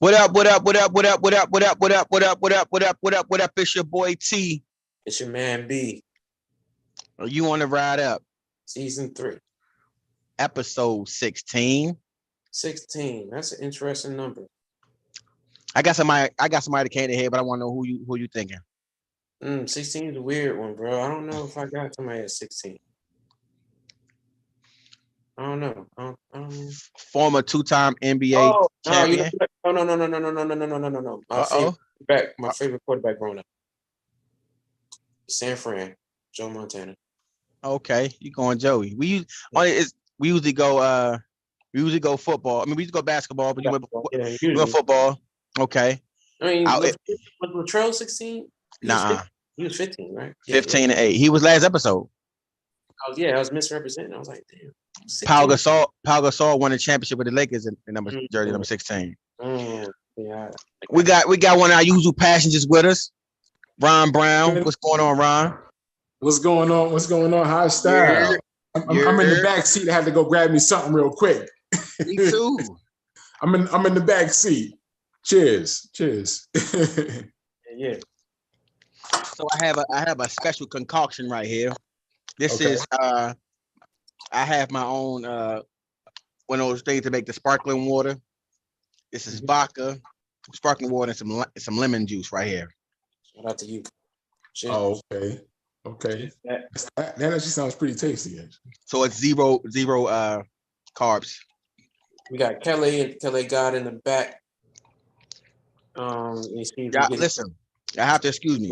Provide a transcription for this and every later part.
What up? What up? What up? What up? What up? What up? What up? What up? What up? What up? What up? What up? It's your boy T. It's your man B. Are you on the ride up? Season 3. Episode 16. 16. That's an interesting number. I got somebody that came in here, but I want to know who you thinking. 16 is a weird one, bro. I don't know if I got somebody at 16. I don't know. I don't... Former 2-time NBA champion. No. My favorite quarterback growing up. San Fran, Joe Montana. Okay, you going Joey? We usually go football. I mean, we used to go basketball, but you went football. Okay. I mean, was Latrell 16? Nah. He was 15, right? 15 and 8. He was last episode. I was misrepresenting. I was like, damn. Pau Gasol won the championship with the Lakers in jersey number 16. Yeah. We got one of our usual passengers with us, Ron Brown. What's going on, Ron? What's going on? High style. I'm in the back seat. I had to go grab me something real quick. Me too. I'm in the back seat. Cheers. Yeah. So I have a special concoction right here. This is I have my own one of those things to make the sparkling water. This is vodka, sparkling water, and some lemon juice right here. Shout out to you. Cheers. Oh, okay. That actually sounds pretty tasty. Actually. So it's zero carbs. We got Kelly God in the back. Listen, I have to excuse me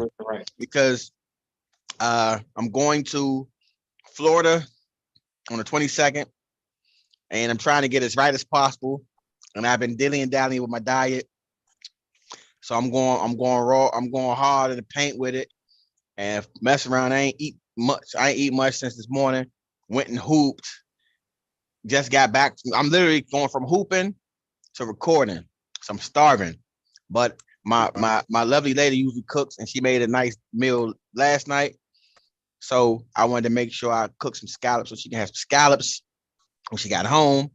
because I'm going to Florida on the 22nd, and I'm trying to get as right as possible. And I've been dilly-dallying with my diet, so I'm going raw. I'm going hard in the paint with it, and messing around. I ain't eat much since this morning. Went and hooped. Just got back. I'm literally going from hooping to recording, so I'm starving. But my lovely lady usually cooks, and she made a nice meal last night. So I wanted to make sure I cook some scallops so she can have some scallops when she got home.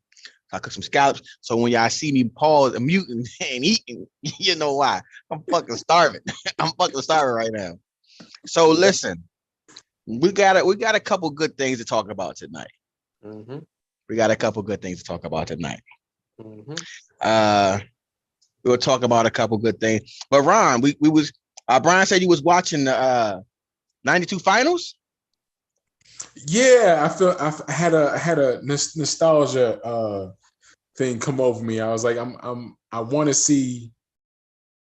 I cooked some scallops. So when y'all see me pause and muting and eating, you know why. I'm fucking starving. I'm fucking starving right now. So listen, we got a couple good things to talk about tonight. Mm-hmm. We got a couple good things to talk about tonight. Mm-hmm. We'll talk about a couple good things. But Ron, we was Brian said you was watching the 92 finals. Yeah, I had a nostalgia thing come over me. I was like, I want to see.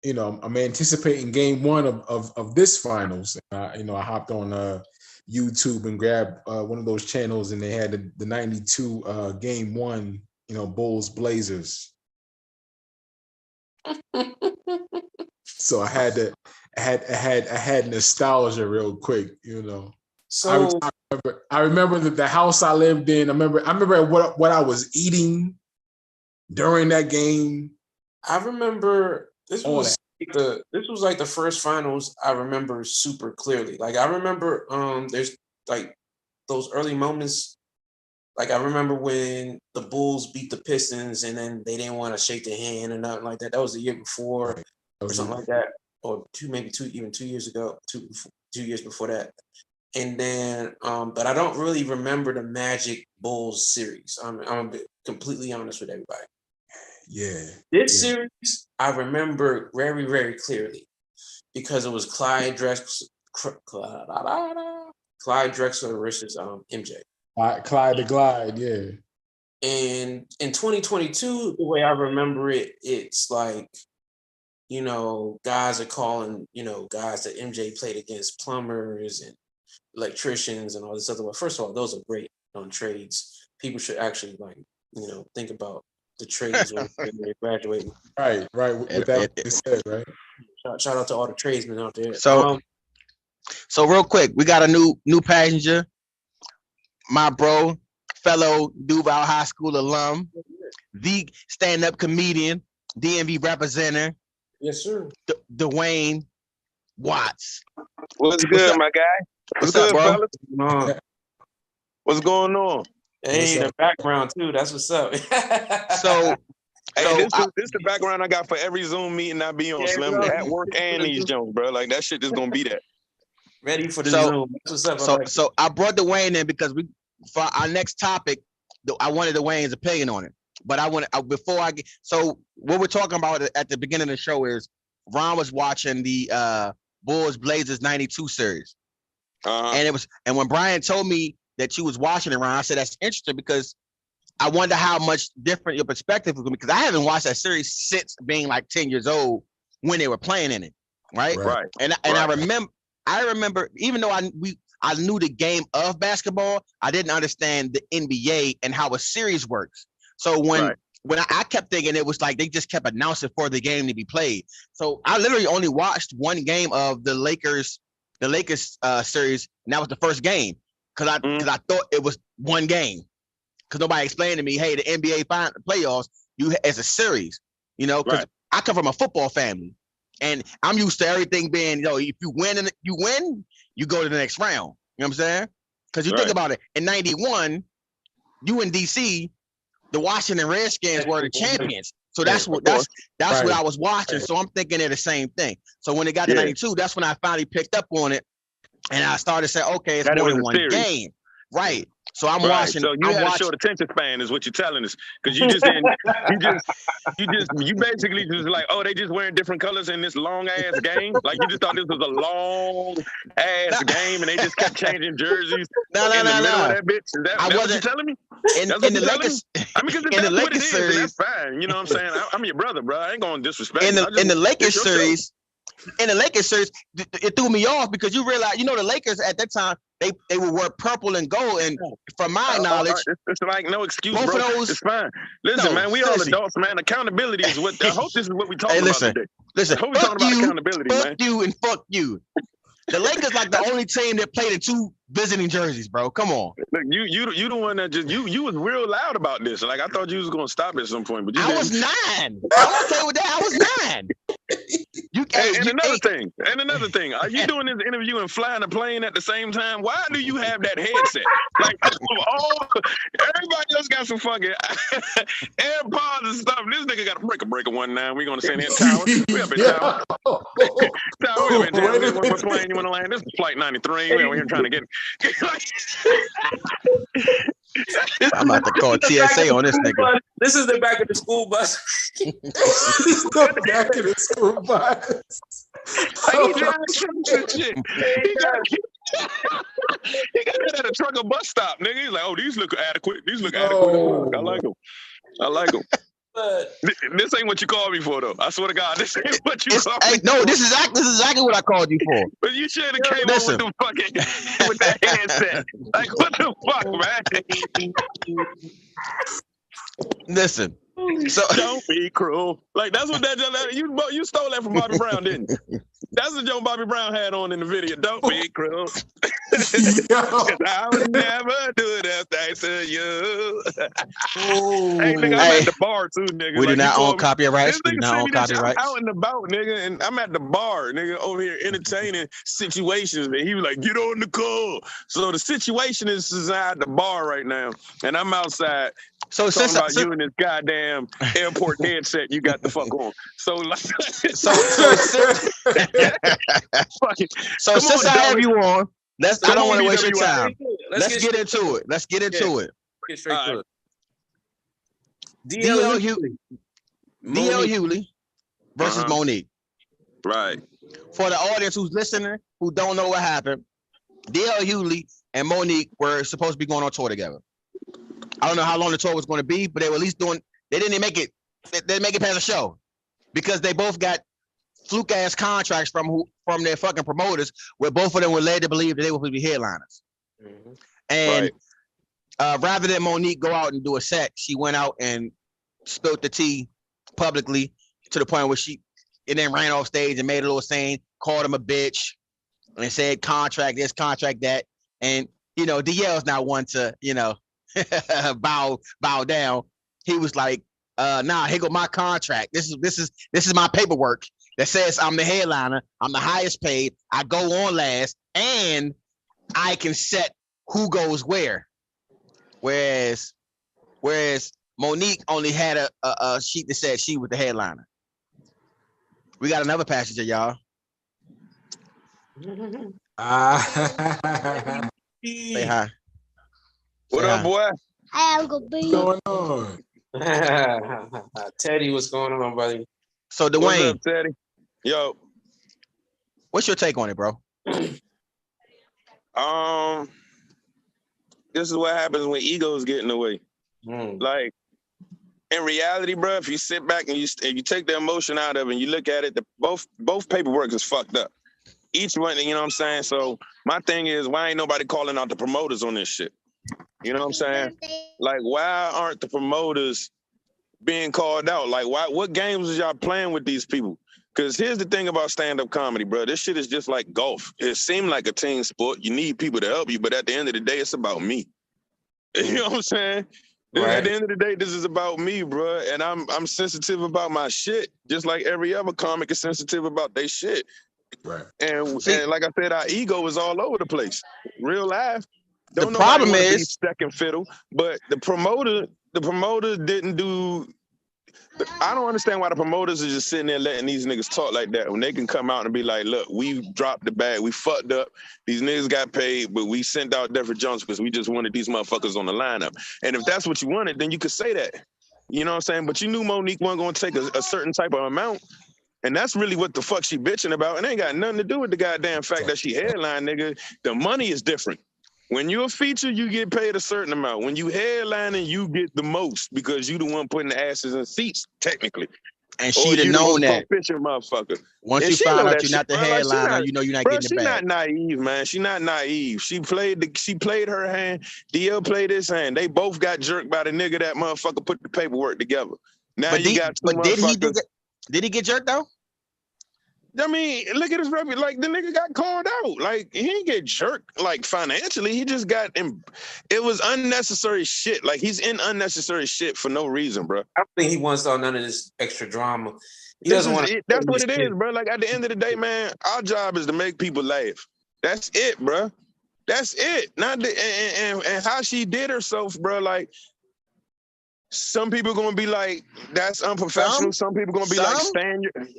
I'm anticipating game 1 of this finals. I hopped on YouTube and grabbed one of those channels, and they had the 92 game 1. Bulls Blazers. So I had nostalgia real quick. So I remember that the house I lived in. I remember what I was eating during that game. I remember this was like the first finals I remember super clearly. Like I remember there's like those early moments. Like I remember when the Bulls beat the Pistons and then they didn't want to shake their hand or nothing like that. That was the year before or something like that, or 2 years ago, 2 years before that. And then, but I don't really remember the Magic Bulls series. I'm a bit completely honest with everybody. Yeah. This series, I remember very, very clearly because it was Clyde Drexler versus MJ. Clyde the Glide, yeah. And in 2022, the way I remember it, it's like, guys are calling, guys that MJ played against, plumbers and electricians and all this other. Well, first of all, those are great on trades. People should actually think about the trades when they're graduating. Right. With that being said, right? Shout out to all the tradesmen out there. So real quick, we got a new passenger. My bro, fellow Duval High School alum, the stand-up comedian, DMV representative. Yes, sir. Dwayne Watts. What's good, my guy? What's good, bro? Fellas? What's going on? Hey, the background too. That's what's up. Hey, this the background I got for every Zoom meeting I be on, Slim, bro. at work and these Jones, bro. Like that shit is gonna be that. Ready for the Zoom. That's what's up. So I brought Dwayne in because for our next topic, I wanted Dwayne's opinion on it. But before I get, so what we're talking about at the beginning of the show is Ron was watching the Bulls Blazers 92 series. And when Brian told me that you was watching it, Ron, I said that's interesting because I wonder how much different your perspective is because I haven't watched that series since being like 10 years old when they were playing in it, right? Right. And I remember even though I knew the game of basketball, I didn't understand the NBA and how a series works. So when I kept thinking it was like they just kept announcing for the game to be played. So I literally only watched one game of the Lakers series, and that was the first game because I thought it was one game because nobody explained to me, hey, the NBA playoffs, it's a series, because I come from a football family and I'm used to everything being, if you win, you go to the next round. You know what I'm saying? Because you think about it, in 91, you in DC, the Washington Redskins were the champions. So that's what I was watching. So I'm thinking they're the same thing. So when it got to 92, that's when I finally picked up on it. And I started saying, okay, it's more than one game. Right. So I'm watching. So you had a short attention span, is what you're telling us, because you basically just like, oh, they just wearing different colors in this long ass game. Like you just thought this was a long ass game, and they just kept changing jerseys in the middle of that bitch. Is that what you're telling me? In the Lakers, I mean, because that's what it is, and that's fine. You know what I'm saying? I'm your brother, bro. I ain't gonna disrespect. In the Lakers series. In the Lakers series, it threw me off because you realize, the Lakers at that time, they would wear purple and gold. And from my knowledge, it's like no excuse, bro. It's fine. Listen, man, we all adults, man. Accountability is what I hope this is what we talking about today. Listen, I hope we talking about accountability, man. Fuck you and fuck you. The Lakers like the only team that played in 2 visiting jerseys, bro. Come on. Look, you the one that just you was real loud about this. Like I thought you was gonna stop at some point, but you I was 9. I was okay with that. I was 9. Another thing, are you doing this interview and flying a plane at the same time? Why do you have that headset? Like, everybody else got some fucking AirPods and stuff. This nigga got a breaker 19. We're gonna send in tower. We up in tower. Tower, we up in tower. What plane you want to land? This is flight 93. We're here trying to get. I'm about to call TSA on this nigga. This is the back of the school bus. The back of the school bus. He driving some shit. He got that at a truck or bus stop, nigga. He's like, oh, these look adequate. I like them. This ain't what you called me for, though. I swear to God, this ain't what you called me. No, this is exactly what I called you for. But you should have came up with the fucking with that headset. Like, what the fuck, man? Listen. So don't be cruel. Like that's what you stole that from Bobby Brown, didn't you? That's the joke Bobby Brown had on in the video. Don't be cruel. Cause I would never do that thing to you. Hey, nigga, I'm at the bar too, nigga. We do not own copyrights. We do not own copyrights. I'm out and about, nigga, and I'm at the bar, nigga, over here entertaining situations. And he was like, get on the call. So the situation is inside the bar right now, and I'm outside. So talking about you and this goddamn airport headset you got the fuck on. So since I have you on, I don't want to waste your time. Let's get into it. Get straight to it. D.L. Hughley versus Monique. Right. For the audience who's listening, who don't know what happened, D.L. Hughley and Monique were supposed to be going on tour together. I don't know how long the tour was going to be, but they were at least doing. They didn't make it. They didn't make it past the show because they both got fluke ass contracts from their fucking promoters, where both of them were led to believe that they were going to be headliners. Mm-hmm. And rather than Monique go out and do a set, she went out and spilled the tea publicly to the point where and then ran off stage and made a little saying, called him a bitch, and said contract this, contract that, and DL's not one to bow down. He was like, nah, here go my contract. This is my paperwork that says I'm the headliner, I'm the highest paid, I go on last, and I can set who goes where. Whereas Monique only had a sheet that said she was the headliner. We got another passenger, y'all. Say hi. What up, boy? What's going on? Teddy, what's going on, buddy? So Dwayne, what's up, Teddy? Yo, what's your take on it, bro? This is what happens when egos get in the way. Like, in reality, bro, if you sit back and you take the emotion out of it and you look at it, both paperwork is fucked up. Each one, you know what I'm saying? So my thing is, why ain't nobody calling out the promoters on this shit? You know what I'm saying? Like, why aren't the promoters being called out? Like, what games is y'all playing with these people? Because here's the thing about stand-up comedy, bro. This shit is just like golf. It seems like a team sport. You need people to help you, but at the end of the day, it's about me. You know what I'm saying? Right. At the end of the day, this is about me, bro. And I'm sensitive about my shit, just like every other comic is sensitive about their shit. Right. And like I said, our ego is all over the place. Real life. The problem is second fiddle, but the promoter didn't do. I don't understand why the promoters are just sitting there letting these niggas talk like that when they can come out and be like, look, we dropped the bag, we fucked up, these niggas got paid, but we sent out different jumps because we just wanted these motherfuckers on the lineup. And if that's what you wanted, then you could say that. You know what I'm saying? But you knew Monique wasn't going to take a certain type of amount. And that's really what the fuck she bitching about. And it ain't got nothing to do with the goddamn fact that she headline, nigga. The money is different. When you're a feature, you get paid a certain amount. When you headlining, you get the most because you the one putting the asses in seats, technically. And she'd have known that. Motherfucker. Once you find out you're not the headliner, you know you're not getting the bag. She's not naive, man. She's not naive. She played her hand. DL played his hand. They both got jerked by the nigga that motherfucker put the paperwork together. Now but you got two motherfuckers. Did he get jerked though? I mean, look at his record. Like, the nigga got called out. Like, he didn't get jerked, like, financially. He just got it was unnecessary shit. Like, he's in unnecessary shit for no reason, bro. I think he wants none of this extra drama. He doesn't want to. That's what it is, bro. Like, at the end of the day, man, our job is to make people laugh. That's it, bro. That's it. Not and how she did herself, bro. Like, some people gonna be like, that's unprofessional. Some people gonna be like,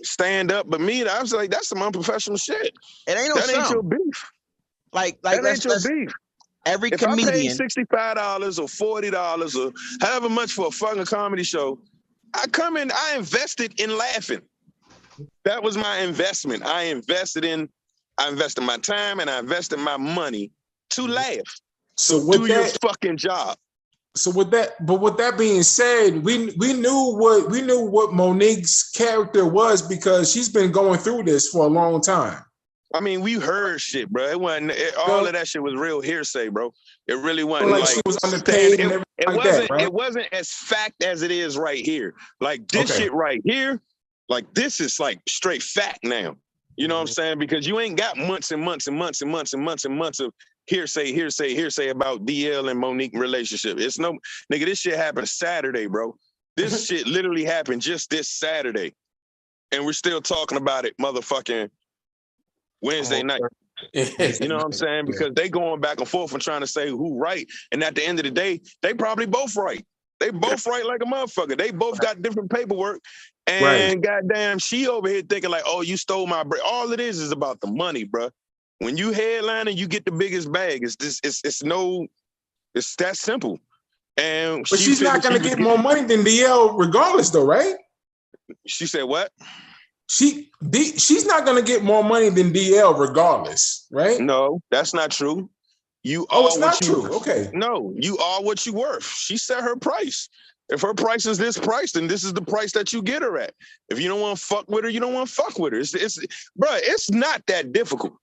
stand up. But me, I was like, that's some unprofessional shit. It ain't ain't your beef. Like that ain't your beef. Every if comedian, I paid $65 or $40 or however much for a fucking comedy show, I invested in laughing. That was my investment. I invested my time and I invested my money to laugh. So do your fucking job. So with that being said, we knew what Monique's character was because she's been going through this for a long time. I mean, we heard shit, bro. It wasn't all of that shit was real hearsay, bro. It really wasn't like she was underpaid and everything. It wasn't as fact as it is right here. Like this shit right here, like this is like straight fact now. You know what I'm saying? Because you ain't got months and months and months and months and months and months of hearsay about DL and Monique relationship. It's no, nigga, this shit happened Saturday, bro. This shit literally happened just this Saturday. And we're still talking about it motherfucking Wednesday night. You know what I'm saying? Because they going back and forth and trying to say who right. And at the end of the day, they probably both right. They both right like a motherfucker. They both got different paperwork. And goddamn, she over here thinking like, oh, you stole my bread. All it is about the money, bro. When you headline and you get the biggest bag, it's that simple. And but she's not gonna get more money than DL regardless, though, right? She said what? She's not gonna get more money than DL regardless, right? No, that's not true. It's not true. Okay. No, you are what you worth. She set her price. If her price is this price, then this is the price that you get her at. If you don't want to fuck with her, you don't want to fuck with her. It's not that difficult.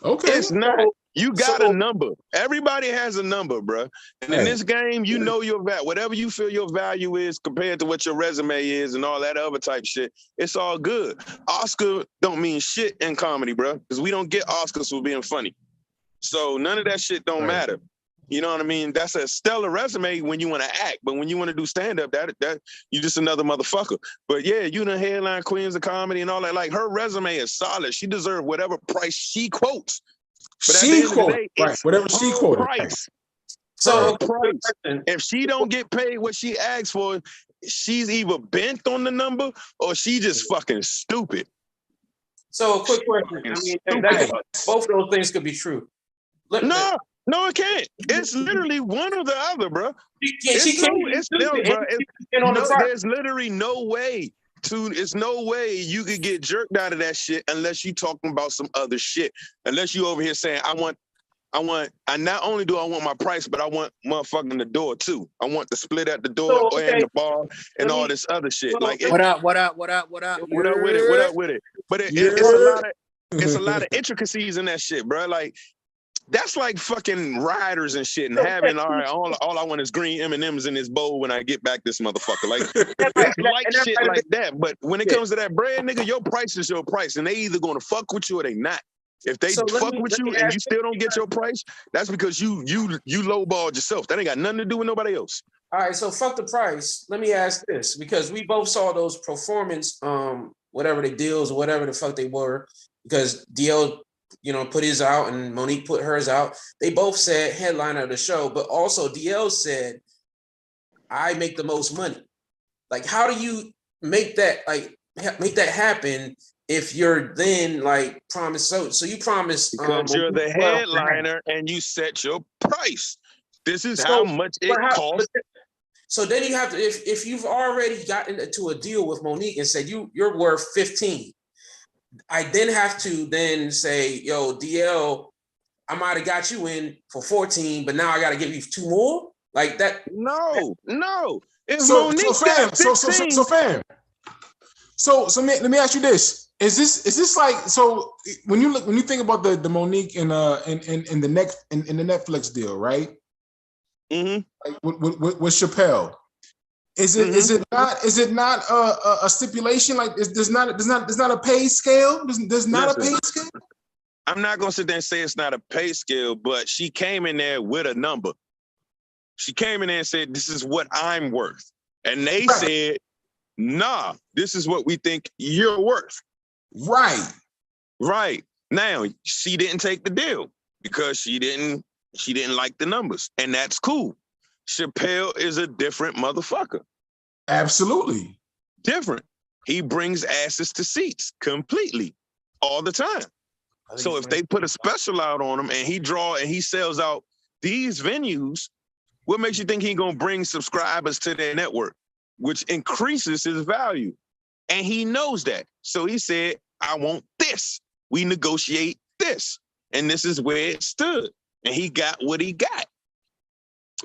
Okay. It's not. You got a number. Everybody has a number, bro. And in this game, you know your value. Whatever you feel your value is compared to what your resume is and all that other type shit, it's all good. Oscar don't mean shit in comedy, bro, because we don't get Oscars for being funny. So none of that shit don't matter. You know what I mean? That's a stellar resume when you want to act, but when you want to do stand-up, that you just another motherfucker. But yeah, you the headline queens of comedy and all that. Like, her resume is solid. She deserves whatever price she quotes. But she quotes, right? Whatever she quoted. Price. So price. If she don't get paid what she asked for, she's either bent on the number or she just fucking stupid. So, a quick question. I mean, both of those things could be true. No, it can't. It's literally one or the other, bro. There's literally no way it's no way you could get jerked out of that shit unless you talking about some other shit. Unless you over here saying, I not only do I want my price, but I want motherfucking the door too. I want the split at the door and the bar and all this other shit. Like what up? What up with it? But it's a lot of intricacies in that shit, bro. Like that's like fucking riders and shit and having all I want is green M&Ms in this bowl when I get back this motherfucker. Like it's like shit like that. But when it comes to that bread, nigga, your price is your price, and they either gonna fuck with you or they not. If they fuck with you and you still don't get your price, that's because you lowballed yourself. That ain't got nothing to do with nobody else. All right, so fuck the price. Let me ask this, because we both saw those performance, whatever the deals or whatever the fuck they were, because DL, put his out and Monique put hers out. They both said headliner of the show, but also DL said, I make the most money. Like, how do you make that happen if you're then like promised? So you promised because you're the headliner and you set your price. This is how much it costs. So then you have to, if you've already gotten into a deal with Monique and said you're worth 15, I then have to then say, yo, DL, I might have got you in for 14, but now I got to give you 2 more? Like that? No. It's so Monique fam. So let me ask you this. Is this like, so when you think about the Monique in the Netflix deal, right? Mm-hmm. Like with Chappelle. Is it not a stipulation? Like there's not a pay scale? There's not a pay scale? I'm not gonna sit there and say it's not a pay scale, but she came in there with a number. She came in there and said, this is what I'm worth. And they said, nah, this is what we think you're worth. Right. Now, she didn't take the deal because she didn't like the numbers. And that's cool. Chappelle is a different motherfucker. Absolutely. Different. He brings asses to seats completely all the time. So if they put a special out on him and he sells out these venues, what makes you think he's gonna bring subscribers to their network, which increases his value? And he knows that. So he said, I want this. We negotiate this. And this is where it stood. And he got what he got.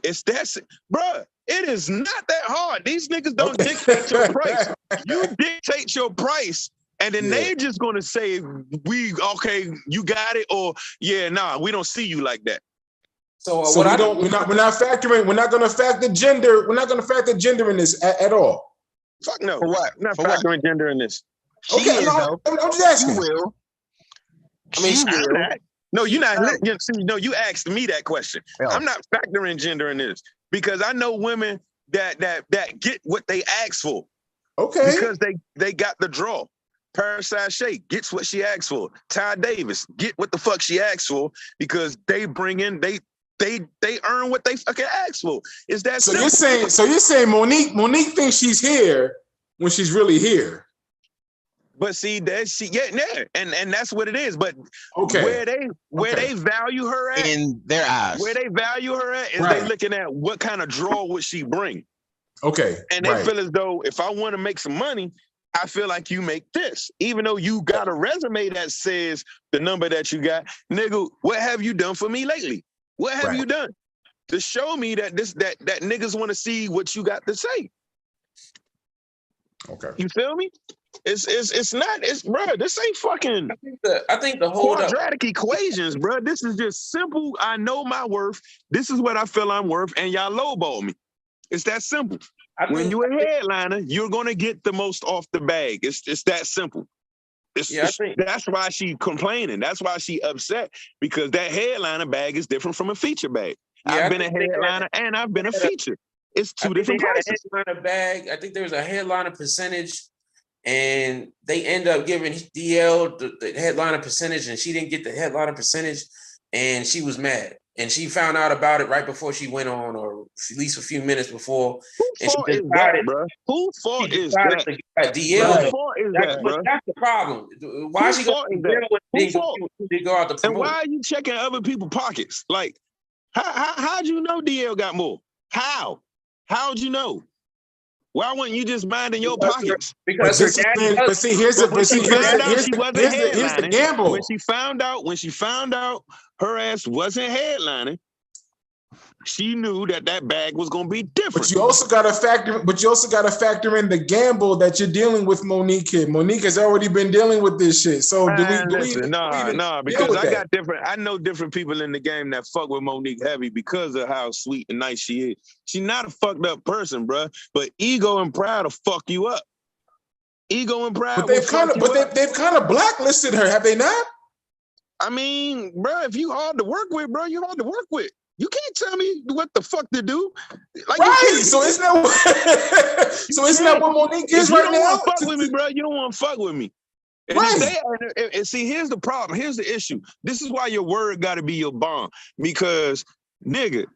It's that, bruh, it is not that hard. These niggas don't dictate your price. You dictate your price, and then they're just gonna say, okay, you got it, or we don't see you like that. So we're not gonna factor gender in this at all. Fuck no. For what? Not factoring gender in this. I'm just asking. She will. I mean, she will. No, you're not. No, you asked me that question. Yeah. I'm not factoring gender in this because I know women that get what they ask for. Okay. Because they got the draw. Paris Sachet gets what she asked for. Ty Davis get what the fuck she asked for because they bring in they earn what they fucking asked for. Is that so? You're saying Monique thinks she's here when she's really here. But see, and that's what it is. But where they value her at in their eyes, where they value her at is they looking at what kind of draw would she bring. Okay, and they feel as though if I want to make some money, I feel like you make this, even though you got a resume that says the number that you got, nigga. What have you done for me lately? What have you done to show me that that niggas want to see what you got to say? Okay, you feel me? It's not, bro, this ain't fucking I think the whole quadratic equations, bro. This is just simple. I know my worth. This is what I feel I'm worth, and y'all lowball me. It's that simple. When you're a headliner, you're gonna get the most off the bag. It's that simple. That's why she complaining. That's why she upset, because that headliner bag is different from a feature bag. I've been a headliner and I've been a feature. It's two different prices. Headliner bag. I think there was a headliner percentage, and they end up giving DL the headliner percentage, and she didn't get the headliner percentage, and she was mad. and she found out about it right before she went on, or at least a few minutes before. Whose fault is that, bro? Whose fault is that? DL. Whose fault is that, bro? That's the problem. Why she go go out to promote? And why are you checking other people's pockets? Like, how'd you know DL got more? How'd you know? Why wouldn't you just mind in your pockets? Because here's the gamble. When she found out her ass wasn't headlining, she knew that bag was gonna be different. But you also got to factor in the gamble that you're dealing with Monique here. Monique has already been dealing with this shit. So because I know different people in the game that fuck with Monique heavy because of how sweet and nice she is. She's not a fucked up person, bro. But ego and pride will fuck you up. Ego and pride. But they've kind of blacklisted her, have they not? I mean, bro, if you hard to work with, bro, you hard to work with. You can't tell me what the fuck to do. Like, right. So isn't that what Monique is right now? You don't want to fuck with me, bro. You don't want to fuck with me. And, right. And see, here's the problem. Here's the issue. This is why your word got to be your bond. Because, nigga,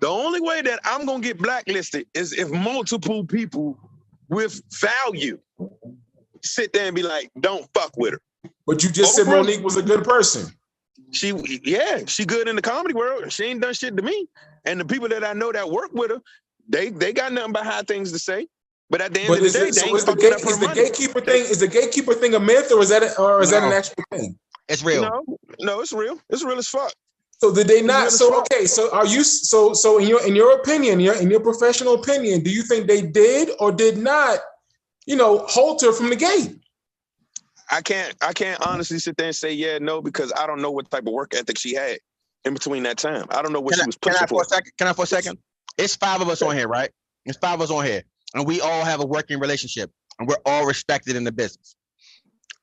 the only way that I'm going to get blacklisted is if multiple people with value sit there and be like, don't fuck with her. But you just said Monique was a good person. She good in the comedy world. She ain't done shit to me. And the people that I know that work with her, they got nothing but high things to say. But at the end of the day, is the gatekeeper thing a myth, or is that an actual thing? It's real. No, it's real. It's real as fuck. So did they not? So okay. So are you? So in your opinion, in your professional opinion, do you think they did or did not? Hold her from the gate. I can't honestly sit there and say no, because I don't know what type of work ethic she had in between that time. I don't know what she was pushing for. Can I for a second? It's 5 of us on here, right? It's 5 of us on here, and we all have a working relationship, and we're all respected in the business.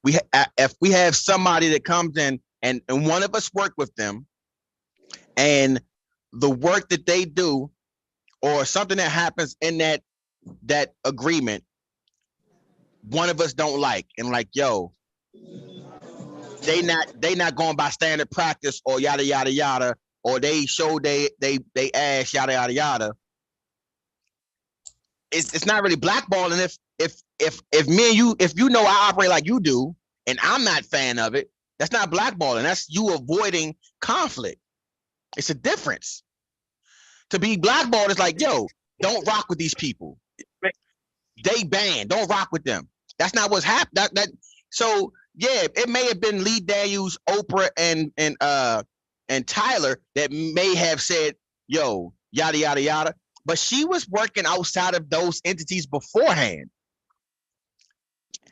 If we have somebody that comes in and one of us work with them, and the work that they do, or something that happens in that agreement, one of us don't like, and like, yo, they not going by standard practice, or yada yada yada, or they show they ass, yada yada yada. It's not really blackballing if me and you, if I operate like you do and I'm not a fan of it, that's not blackballing. That's you avoiding conflict. It's a difference. To be blackballed is like, yo, don't rock with these people. They banned. Don't rock with them. That's not what's happened. So yeah, it may have been Lee Daniels, Oprah, and Tyler that may have said, yo, yada yada yada. But she was working outside of those entities beforehand.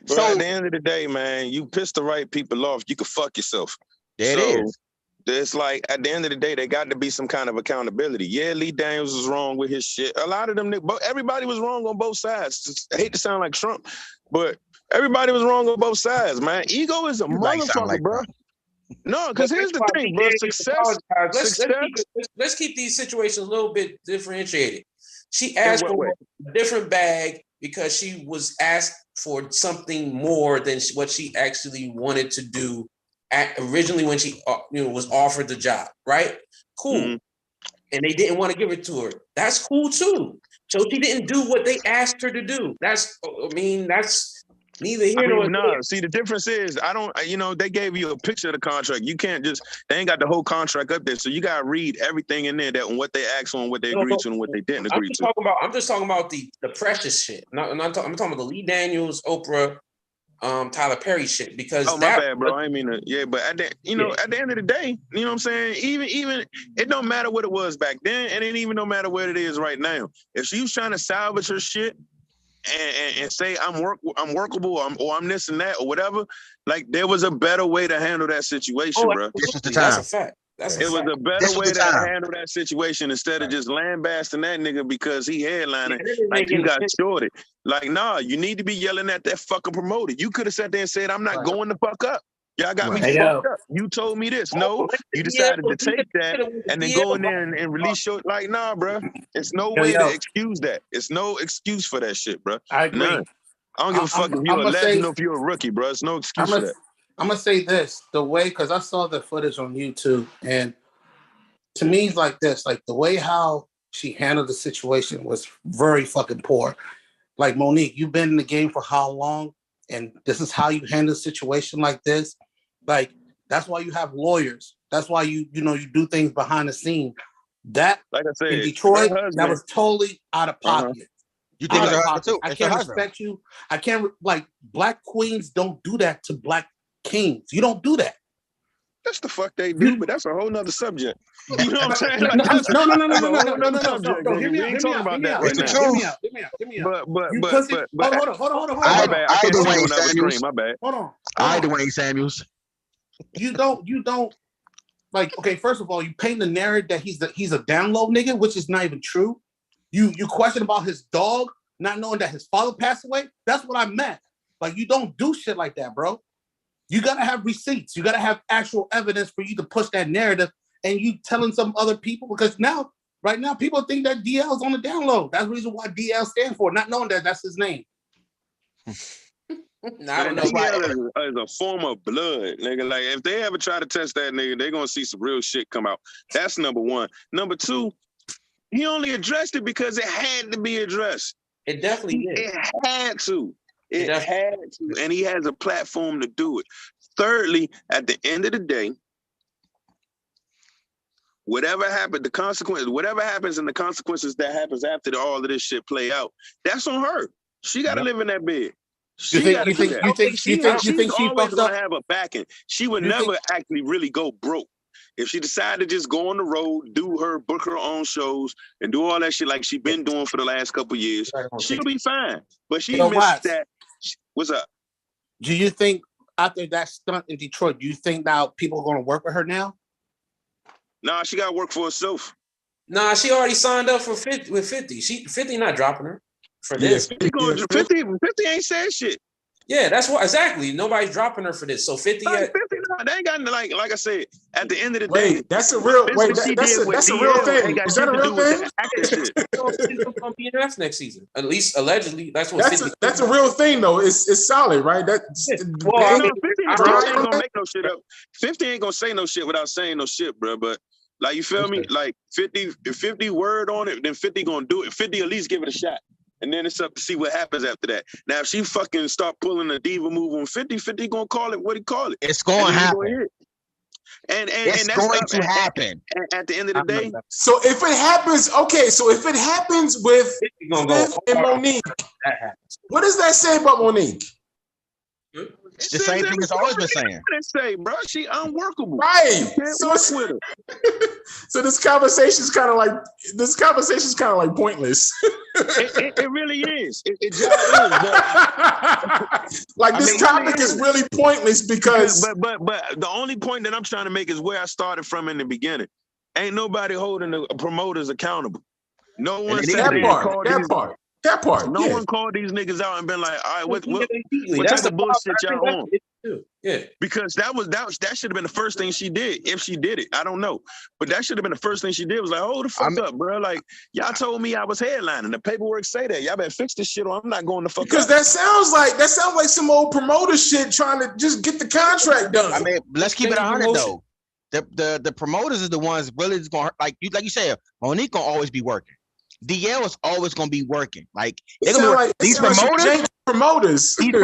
Bro, so at the end of the day, man, you piss the right people off, you can fuck yourself. There it is. It's like, at the end of the day, there got to be some kind of accountability. Yeah, Lee Daniels was wrong with his shit. A lot of them, everybody was wrong on both sides. I hate to sound like Trump, but everybody was wrong on both sides, man. Ego is a motherfucker, bro. No, because here's the thing, bro. Let's keep these situations a little bit differentiated. She asked for a different bag because she was asked for something more than what she actually wanted to do originally when she was offered the job, right? Cool. Mm-hmm. And they didn't want to give it to her. That's cool too. So she didn't do what they asked her to do. That's neither here nor there. See, the difference is, they gave you a picture of the contract. You can't they ain't got the whole contract up there. So you got to read everything in there, that what they asked on, what they agreed to, and what they didn't agree to. I'm just talking about the precious shit. I'm talking about the Lee Daniels, Oprah, Tyler Perry shit, because my bad, bro. I mean, but at the end of the day, you know what I'm saying? Even it don't matter what it was back then, and it even don't matter what it is right now. If she was trying to salvage her shit and say I'm workable, or I'm this and that or whatever, like, there was a better way to handle that situation, bro. This was the time. That's a fact. It was a better way to handle that situation instead of just lambasting that nigga because he headlining like you got shorted. Like, nah, you need to be yelling at that fucking promoter. You could have sat there and said, I'm not going the fuck up. Y'all got me fucked up. You told me this. No, you decided to take that and then go in there and release your, like, nah, bro. It's no way to excuse that. It's no excuse for that shit, bro. I agree. None. I don't give a fuck if you're a legend or if you're a rookie, bro. It's no excuse for that. I'm gonna say this the way, because I saw the footage on YouTube, and to me, it's like this. Like the way how she handled the situation was very fucking poor. Like Monique, you've been in the game for how long? And this is how you handle a situation like this. Like that's why you have lawyers. That's why you do things behind the scene. That, like I said, in Detroit, her husband, that was totally out of pocket. You think it's her husband too? I can't respect you. I can't, like, black queens don't do that to black kings. You don't do that. That's the fuck they do, but that's a whole nother subject. You know what I'm saying? No. Hear me out. Hold on. I Dwayne Samuels. My bad. Hold on. I Dwayne Samuels. You don't like. Okay, first of all, you paint the narrative that he's a down low nigga, which is not even true. You question about his dog, not knowing that his father passed away. That's what I meant. Like, you don't do shit like that, bro. You gotta have receipts. You gotta have actual evidence for you to push that narrative. And you telling some other people, because right now, people think that DL's on the down low. That's the reason why DL stands for, not knowing that that's his name. I don't know. DL is a form of blood, nigga. Like, if they ever try to test that nigga, they're gonna see some real shit come out. That's number one. Number two, he only addressed it because it had to be addressed. It definitely did. It had to. It had to, and he has a platform to do it. Thirdly, at the end of the day, whatever happened, the consequences, whatever happens and the consequences that happens after all of this shit play out, that's on her. She got to live in that bed. You think she always gonna have a backing. She would never actually really go broke. If she decided to just go on the road, book her own shows, and do all that shit like she been doing for the last couple of years, she'll be fine. But she missed that. What's up? Do you think after that stunt in Detroit, do you think now people are going to work with her now? Nah, she got to work for herself. Nah, she already signed up for 50 with 50. 50 not dropping her for this. 50 ain't said shit. Yeah, that's what exactly. Nobody's dropping her for this. So 50. They ain't got like I said. At the end of the day, that's a real that's a real thing. Is that a real thing? She's gonna be in F next season. At least allegedly, that's what. That's a real thing though. It's solid, right? That 50 ain't gonna make no shit up. 50 ain't gonna say no shit without saying no shit, bro. But like, you feel me? Like 50, if 50 word on it, then 50 gonna do it. 50 at least give it a shot. And then it's up to see what happens after that. Now, if she fucking start pulling a diva move on 50, 50 gonna call it what he call it. It's gonna happen. And it's that's going to happen. At the end of the day. So if it happens, if it happens with Steph and Monique, what does that say about Monique? It's the same thing it's always been saying. Say, bro, she unworkable. Right. So this conversation is kind of like pointless. It really is. It just is. Like, this topic is really pointless because. But the only point that I'm trying to make is where I started from in the beginning. Ain't nobody holding the promoters accountable. No one said that part. No one called these niggas out and been like, all right, what type of bullshit y'all on? Yeah, because that should have been the first thing she did if she did it. I don't know, but that should have been the first thing she did. Was like, hold the fuck up, bro. Like, y'all told me I was headlining. The paperwork say that. Y'all better fix this shit, or I'm not going to fuck. Because that sounds like some old promoter shit trying to just get the contract done. I mean, let's keep it 100 though. The promoters is the ones really is going, like you said, Monique gonna always be working. DL is always gonna be working. Like, they're gonna be these promoters. Either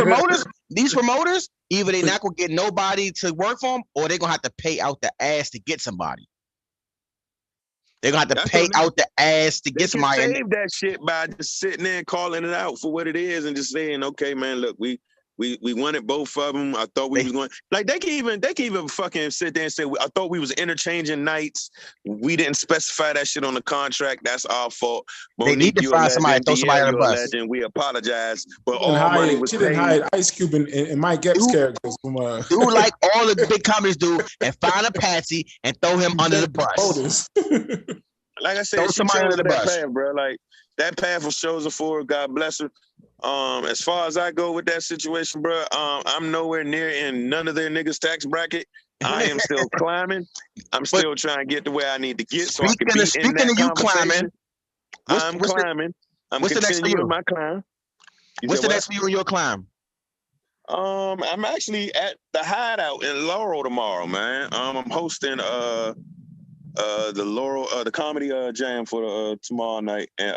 they're not gonna get nobody to work for them, or they're gonna have to pay out the ass to get somebody. They're gonna have to pay out the ass to get somebody. Save that shit by just sitting there and calling it out for what it is, and just saying, okay, man, look, we wanted both of them. I thought we was going, like, they can even fucking sit there and say, I thought we was interchanging nights. We didn't specify that shit on the contract. That's our fault. Monique, they need to find somebody, throw somebody on the bus. We apologize, but all money was paid. She didn't hide Ice Cube and Mike Epps characters from do like all the big companies do, and find a patsy and throw him under the bus. Like I said, she chose that path, bro. Like, that path was chosen for her. God bless her. As far as I go with that situation, bro, I'm nowhere near in none of their niggas' tax bracket. I am still climbing. I'm still trying to get to where I need to get, so I can be in that conversation. I'm climbing. I'm continuing my climb. What's the next for you in your climb? I'm actually at the Hideout in Laurel tomorrow, man. I'm hosting the comedy jam for tomorrow night, and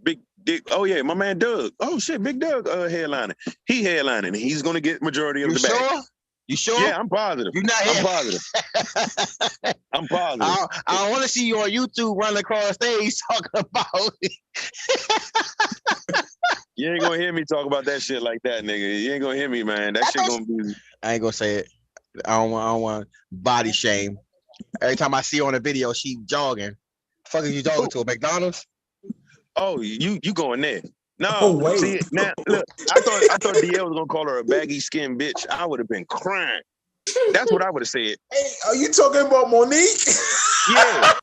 Big Dick. Oh yeah, my man Doug. Oh shit, Big Doug headlining. He headlining. And he's gonna get majority of the bag. Sure? You sure? Yeah, I'm positive. You're not I'm here. positive. I'm positive. I don't want to see you on YouTube running across stage talking about it. You ain't gonna hear me talk about that shit like that, nigga. You ain't gonna hear me, man. That shit gonna be. I ain't gonna say it. I don't want body shame. Every time I see her on a video, she jogging. Fuck is you jogging to a McDonald's? Oh, you going there? No, wait. See, now look, I thought DL was gonna call her a baggy skin bitch. I would have been crying. That's what I would have said. Hey, are you talking about Monique? Yeah.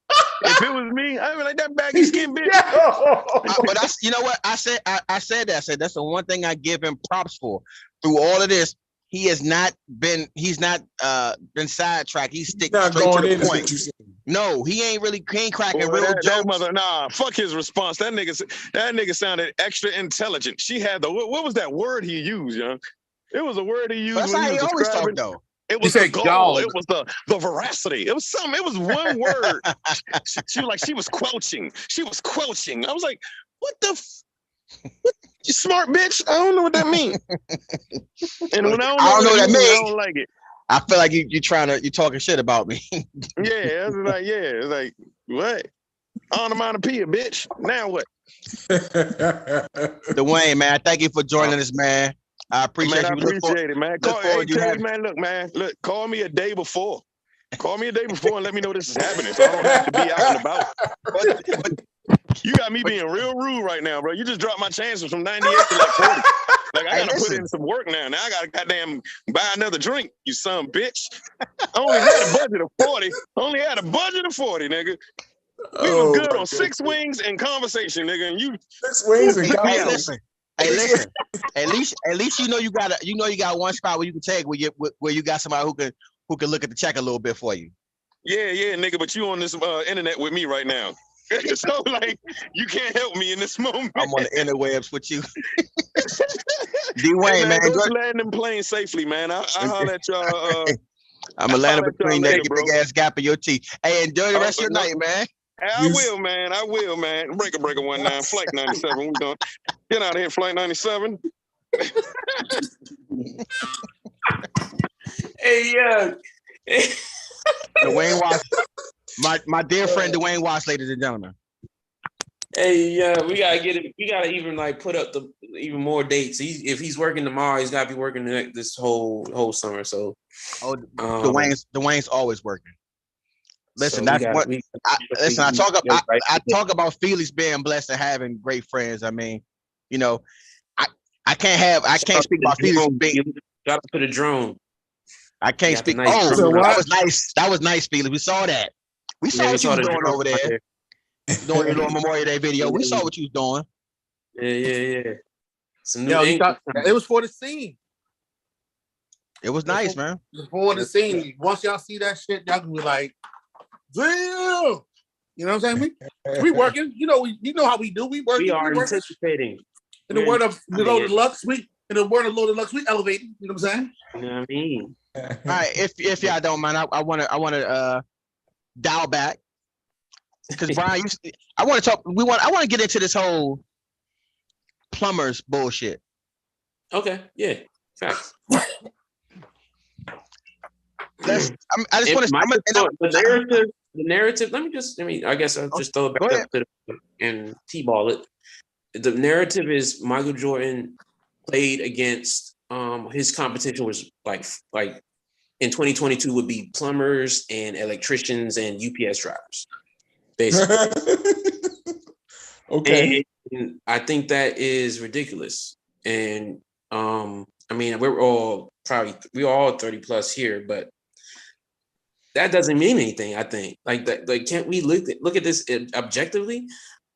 If it was me, I'd be like that baggy skin bitch. But that's, you know what I said. I said that. I said that's the one thing I give him props for. Through all of this, he has not been. He's not been sidetracked. He's straight to the point. No, he ain't cracking real jokes. Nah, fuck his response. That nigga sounded extra intelligent. She had what was that word he used, young? It was a word he used. That's when how he he always talk, though. It was the goal. It was the veracity. It was something. It was one word. She was quelching. She was quelching. I was like, what the what, you smart bitch? I don't know what that means. And when I don't know what that means, I don't like it. I feel like you talking shit about me. Yeah, it's like what? Onomatopoeia, bitch. Now what? Dwayne, man, thank you for joining us, man. I appreciate you. I appreciate it, man. Call me a day before. Call me a day before and let me know this is happening, so I don't have to be out and about. You got me being real rude right now, bro. You just dropped my chances from 98 to like 40. Like I gotta put in some work now. Now I gotta goddamn buy another drink, you son of a bitch. I only had a budget of 40. Nigga. We was good on 6 wings and conversation, nigga. And you 6 wings and conversation. Hey, listen. At least you know you got one spot where you can take where you got somebody who can look at the check a little bit for you. Yeah, nigga. But you on this internet with me right now. So like you can't help me in this moment. I'm on the interwebs with you. Dwayne, man, go land them planes safely, man. I'll holler at y'all. I'm gonna land between that big ass gap in your teeth. Hey, enjoy the rest of your night, man. I will, man. Breaker 19, flight 97. We done. Get out of here, flight 97. Hey, Dwayne Watts, my dear friend Dwayne Watts, ladies and gentlemen. Hey, we gotta get it. We gotta even like put up even more dates. If he's working tomorrow, he's gotta be working this whole summer. So, Dwayne's always working. Listen, so I talk about Felix being blessed and having great friends. I mean, you know, I can't speak about Felix being. Got to put a drone. I can't speak. That was nice, Felix. We saw that. We saw what you was doing over there. Doing your little Memorial Day video. We saw what you was doing. Yeah. It was for the scene. It was nice, man. It was for the scene. Once y'all see that shit, y'all can be like, damn. You know what I'm saying? We working. You know how we do. We working. We are anticipating. In the word of Loaded Lux, we elevating. You know what I'm saying? You know what I mean? All right, if y'all don't mind, I want to dial back because Brian, I want to get into this whole plumbers bullshit. Okay, yeah, facts. I just want to the narrative. I guess I'll just throw it back up to and t-ball it. The narrative is Michael Jordan played against his competition was like in 2022 would be plumbers and electricians and UPS drivers, basically. Okay. And I think that is ridiculous. And I mean, we're all 30 plus here, but that doesn't mean anything. I think like can't we look at this objectively?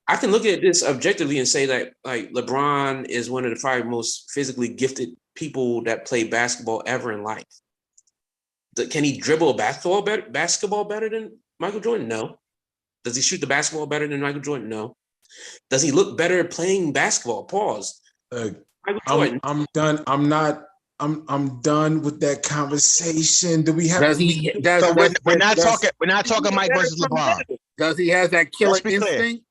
I can look at this objectively and say that like LeBron is one of the 5 most physically gifted people that play basketball ever in life. Can he dribble basketball better than Michael Jordan? No. Does he shoot the basketball better than Michael Jordan? No. Does he look better playing basketball? Pause. I'm done. I'm not I'm done with that conversation. Do we have? Does he? So we're not talking Mike versus LeBron. Does he have that killer Let's be clear. instinct?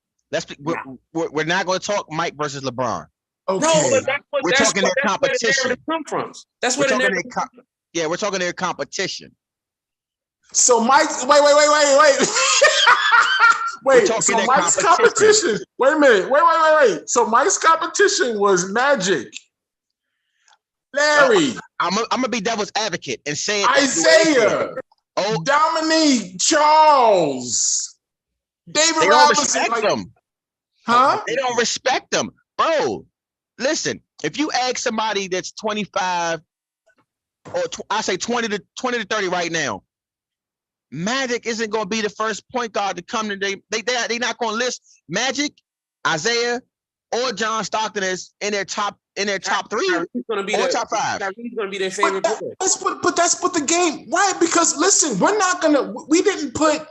We're not going to talk Mike versus LeBron. Okay. No, but We're talking their competition. Where the narrative come from. That's We're where the talking narrative come from. Yeah, we're talking their competition. So Mike, wait. Wait, so Mike's competition. Wait a minute. Wait. So Mike's competition was Magic, Larry. I'm gonna be devil's advocate and say it Isaiah, Dominique, Charles, David they don't Robinson. respect them. Huh? They don't respect them, bro. Listen, if you ask somebody that's 25 or I say 20 to 30 right now, Magic isn't going to be the first point guard to come to they're not going to list Magic, Isaiah, or John Stockton as in their top 3 or top 5. He's going to be their favorite player. But that's what the game, right? Because listen, we didn't put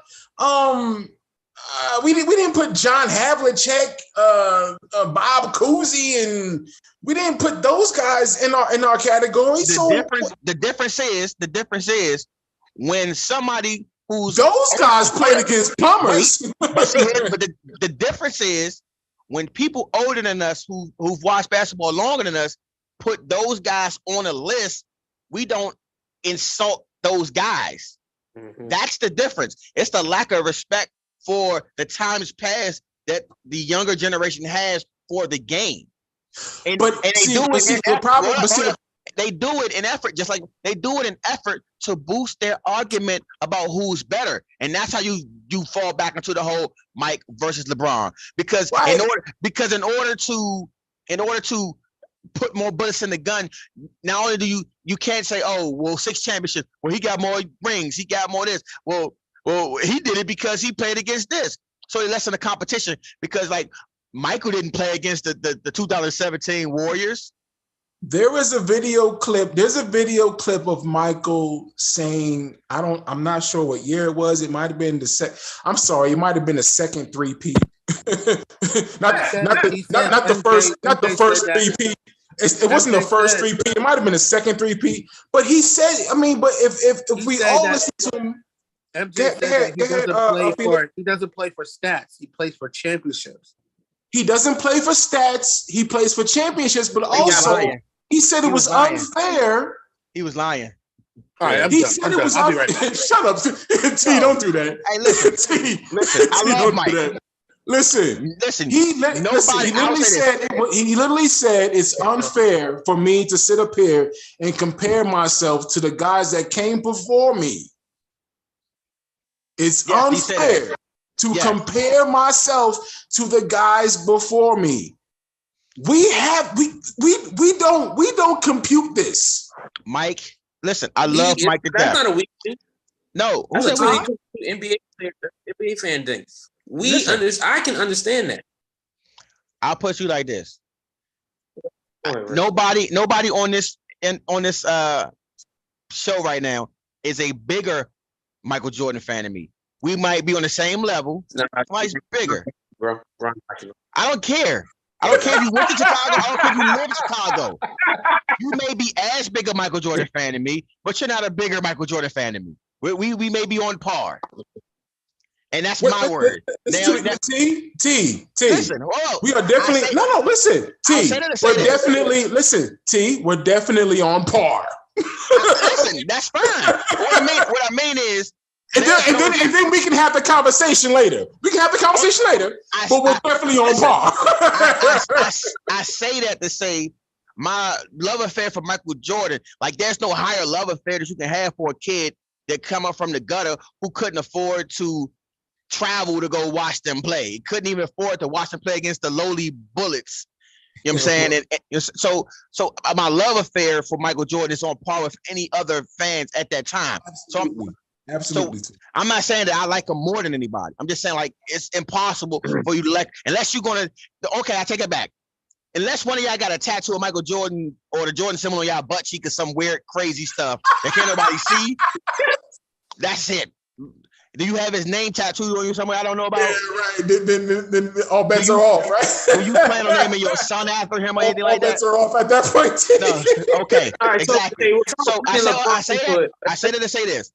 we didn't put John Havlicek, Bob Cousy, and we didn't put those guys in our category. The difference is when somebody who's those guys played against plumbers. But the difference is when people older than us who've watched basketball longer than us put those guys on a list, we don't insult those guys. Mm-hmm. That's the difference. It's the lack of respect for the times past that the younger generation has for the game. They do it in effort, just like they do it in effort to boost their argument about who's better. And that's how you fall back into the whole Mike versus LeBron. Because in order to put more bullets in the gun, not only do you can't say, oh, well, 6 championships. Well, he got more rings, he got more this. Well, he did it because he played against this. So he lessened the competition because like Michael didn't play against the 2017 Warriors. There's a video clip of Michael saying, I'm not sure what year it was. It might have been it might have been the second 3-peat. not the first 3-peat. It wasn't the first 3-peat. It might have been the second 3-peat. But he said, if we all listen to him, MJ he doesn't play for stats. He plays for championships. He doesn't play for stats. He plays for championships, but also he said it was unfair. He was lying. All right, he said it was unfair. Right. Shut up, T. Don't do that. Hey, listen, T. Listen. I love Mike. Listen. He literally said it's unfair for me to sit up here and compare myself to the guys that came before me. It's unfair to compare myself to the guys before me. We don't compute this. Mike, listen, I love Mike to death. That's not a weak thing. No, that's a NBA fan thing. I can understand that. I'll put you like this. Nobody on this show right now is a bigger Michael Jordan fan than me. We might be on the same level. Mike's bigger. Bro, I don't care. I don't care if you went to Chicago. I don't care if you live in Chicago. You may be as big a Michael Jordan fan than me, but you're not a bigger Michael Jordan fan than me. We may be on par. And that's my word. T. Listen, whoa. We are definitely listen. T. We're definitely on par. Listen, that's fine. What I mean is, and then we can have the conversation later. But we're definitely on par. I say that to say my love affair for Michael Jordan, like there's no higher love affair that you can have for a kid that come up from the gutter who couldn't afford to travel to go watch them play. Couldn't even afford to watch them play against the lowly Bullets. You know what I'm saying? And so my love affair for Michael Jordan is on par with any other fans at that time. Absolutely. So I'm not saying that I like him more than anybody. I'm just saying like it's impossible for you to like unless you're gonna. Okay, I take it back. Unless one of y'all got a tattoo of Michael Jordan or the Jordan symbol on y'all butt cheek or some weird crazy stuff that can't nobody see. That's it. Do you have his name tattooed on you somewhere I don't know about? Yeah, right. Then all bets are off, right? Do you plan on naming your son after him or anything like that? All bets are off at that point. No. Okay. All right, exactly. So I say that to say this.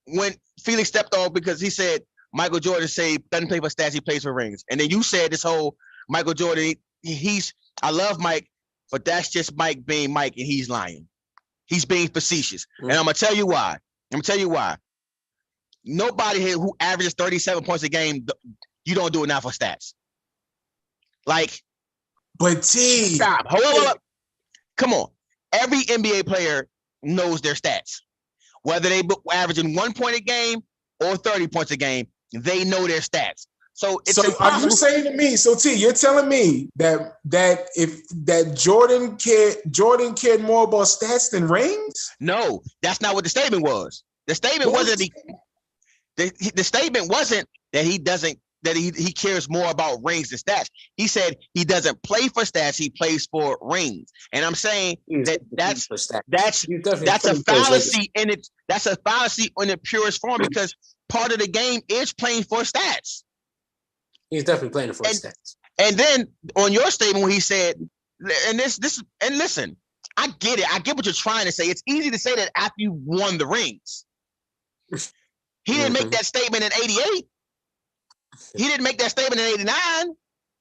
When Felix stepped off because he said Michael Jordan doesn't play for stats, he plays for rings. And then you said this whole Michael Jordan, I love Mike, but that's just Mike being Mike, and he's lying. He's being facetious. Mm-hmm. And I'm going to tell you why. Nobody here who averages 37 points a game, you don't do enough for stats. Like, but T, stop. Hold up. Come on. Every NBA player knows their stats. Whether they averaging 1 point a game or 30 points a game, they know their stats. So are you saying to me? So T, you're telling me that Jordan cared more about stats than rings? No, that's not what the statement was. The statement wasn't the statement wasn't that he cares more about rings than stats. He said he doesn't play for stats, he plays for rings. And I'm saying that's a fallacy in it. That's a fallacy in the purest form because part of the game is playing for stats. He's definitely playing for stats. And then on your statement, when he said, and listen, I get it. I get what you're trying to say. It's easy to say that after you won the rings. He didn't make that statement in 88. He didn't make that statement in 89.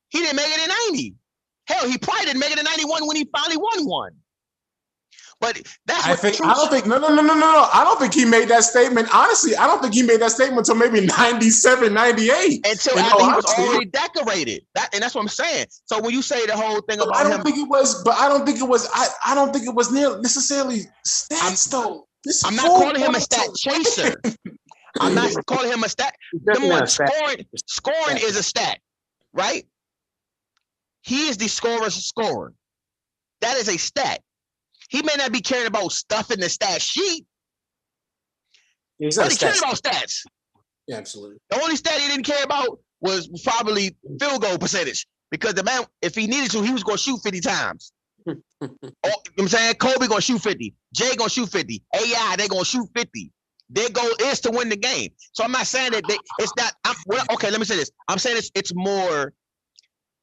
He didn't make it in 90. Hell, he probably didn't make it in 91 when he finally won one. But that's what I don't think. No. I don't think he made that statement. Honestly, I don't think he made that statement until maybe 97, 98. Until after he was already decorated. And that's what I'm saying. So when you say the whole thing about I don't think it was. I don't think it was necessarily stats though. I'm not calling him a stat chaser. I'm not calling him a stat. Scoring is a stat, right? He is the scorer's scorer. That is a stat. He may not be caring about stuff in the stat sheet, but he cared about stats. Yeah, absolutely. The only stat he didn't care about was probably field goal percentage because the man, if he needed to, he was going to shoot 50 times. You know what I'm saying? Kobe going to shoot 50. Jay going to shoot 50. AI, they're going to shoot 50. Their goal is to win the game. So I'm not saying that it's not. Okay, let me say this. I'm saying it's more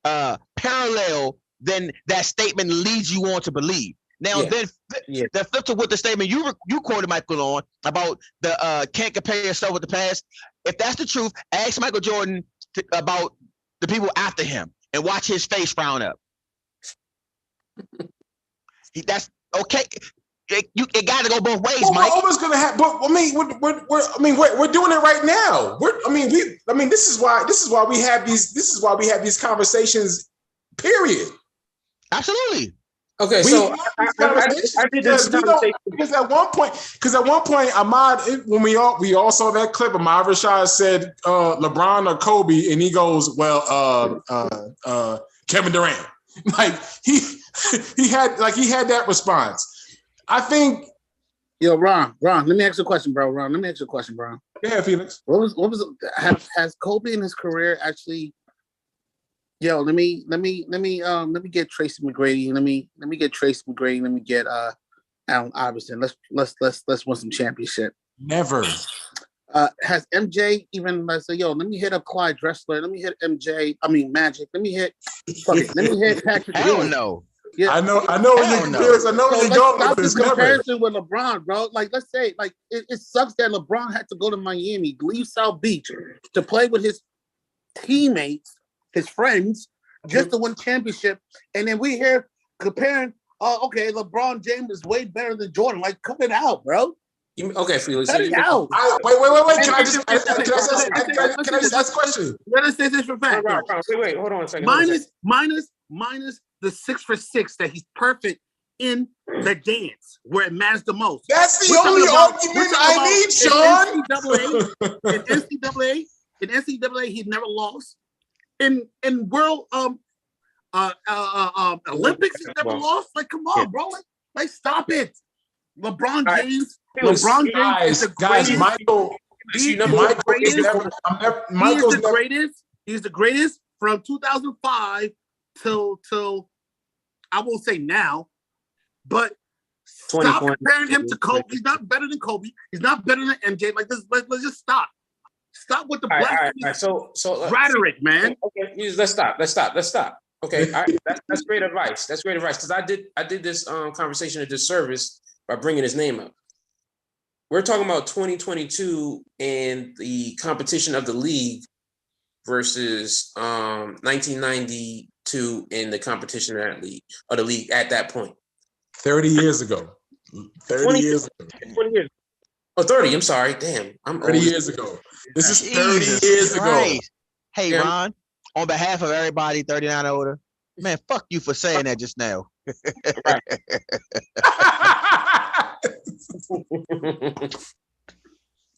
parallel than that statement leads you on to believe. Now, then the flip to what the statement you quoted Michael on about the can't compare yourself with the past. If that's the truth, ask Michael Jordan about the people after him and watch his face frown up. That's okay. It got to go both ways, Mike. We're always gonna have, but we're doing it right now. This is why we have these conversations. Period. Absolutely. Okay, so I did this because at one point, Ahmad, when we all saw that clip, Ahmad Rashad said LeBron or Kobe, and he goes, well, Kevin Durant. Like he had that response. I think. Yo, Ron, let me ask you a question, bro. Yeah, Felix. What was has Kobe in his career actually? Yo, let me get Tracy McGrady. Let me get Tracy McGrady. Let me get Allen Iverson. Let's win some championship. Never. Has MJ even let me hit up Clyde Drexler. Let me hit Magic. Let me hit Patrick. I don't know. Yeah, I know where you're going with this comparison with LeBron, bro. Like, let's say, like, it sucks that LeBron had to go to Miami, leave South Beach to play with his teammates, his friends, just to win championship. And then we here comparing, okay, LeBron James is way better than Jordan. Like, cut it out, bro. Okay, Felix. Cut it out. Wait. Can I just ask a question? Let us say this for fact. Wait, hold on a second. Minus the 6 for 6 that he's perfect in the dance where it matters the most. That's the only argument I need, Sean. In NCAA, he's never lost. In World Olympics, he's never lost. Like, come on, bro. Like, stop it. LeBron James is the greatest. He's the greatest from 2005 till I won't say now, but stop comparing him to Kobe. He's not better than Kobe. He's not better than MJ. Like this, let's just stop. Stop with the All black right. So rhetoric, man. Okay, let's stop. Okay, that's great advice. That's great advice because I did this conversation a disservice by bringing his name up. We're talking about 2022 and the competition of the league versus 1992 in the competition of that league or the league at that point. 30 years ago. 20 years ago. Oh, 30. I'm sorry. Damn. I'm 30 old. years ago. This is 30 Jesus years ago. Christ. Hey, Yeah. Ron, on behalf of everybody 39 or older, man, fuck you for saying that just now. Right.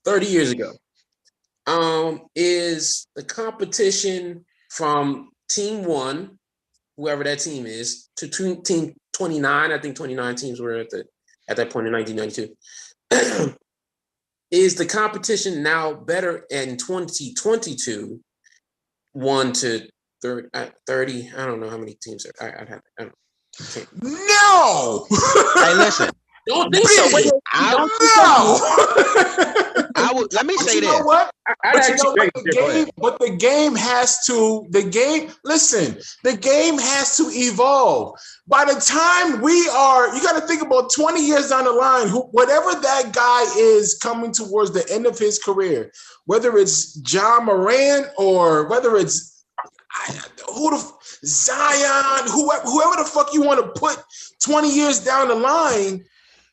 30 years ago. Is the competition from team 1, whoever that team is, to team 29. I think 29 teams were at that point in 1992. Is the competition now better in 2022? 1 to 30. I don't know how many teams are. I don't know. No. Hey, listen. Don't think so. Wait, I would. Let me say you this. know what? The game has to. Listen, the game has to evolve. By the time you got to think about 20 years down the line. Whatever that guy is coming towards the end of his career, whether it's John Moran or whether it's Zion, whoever the fuck you want to put 20 years down the line.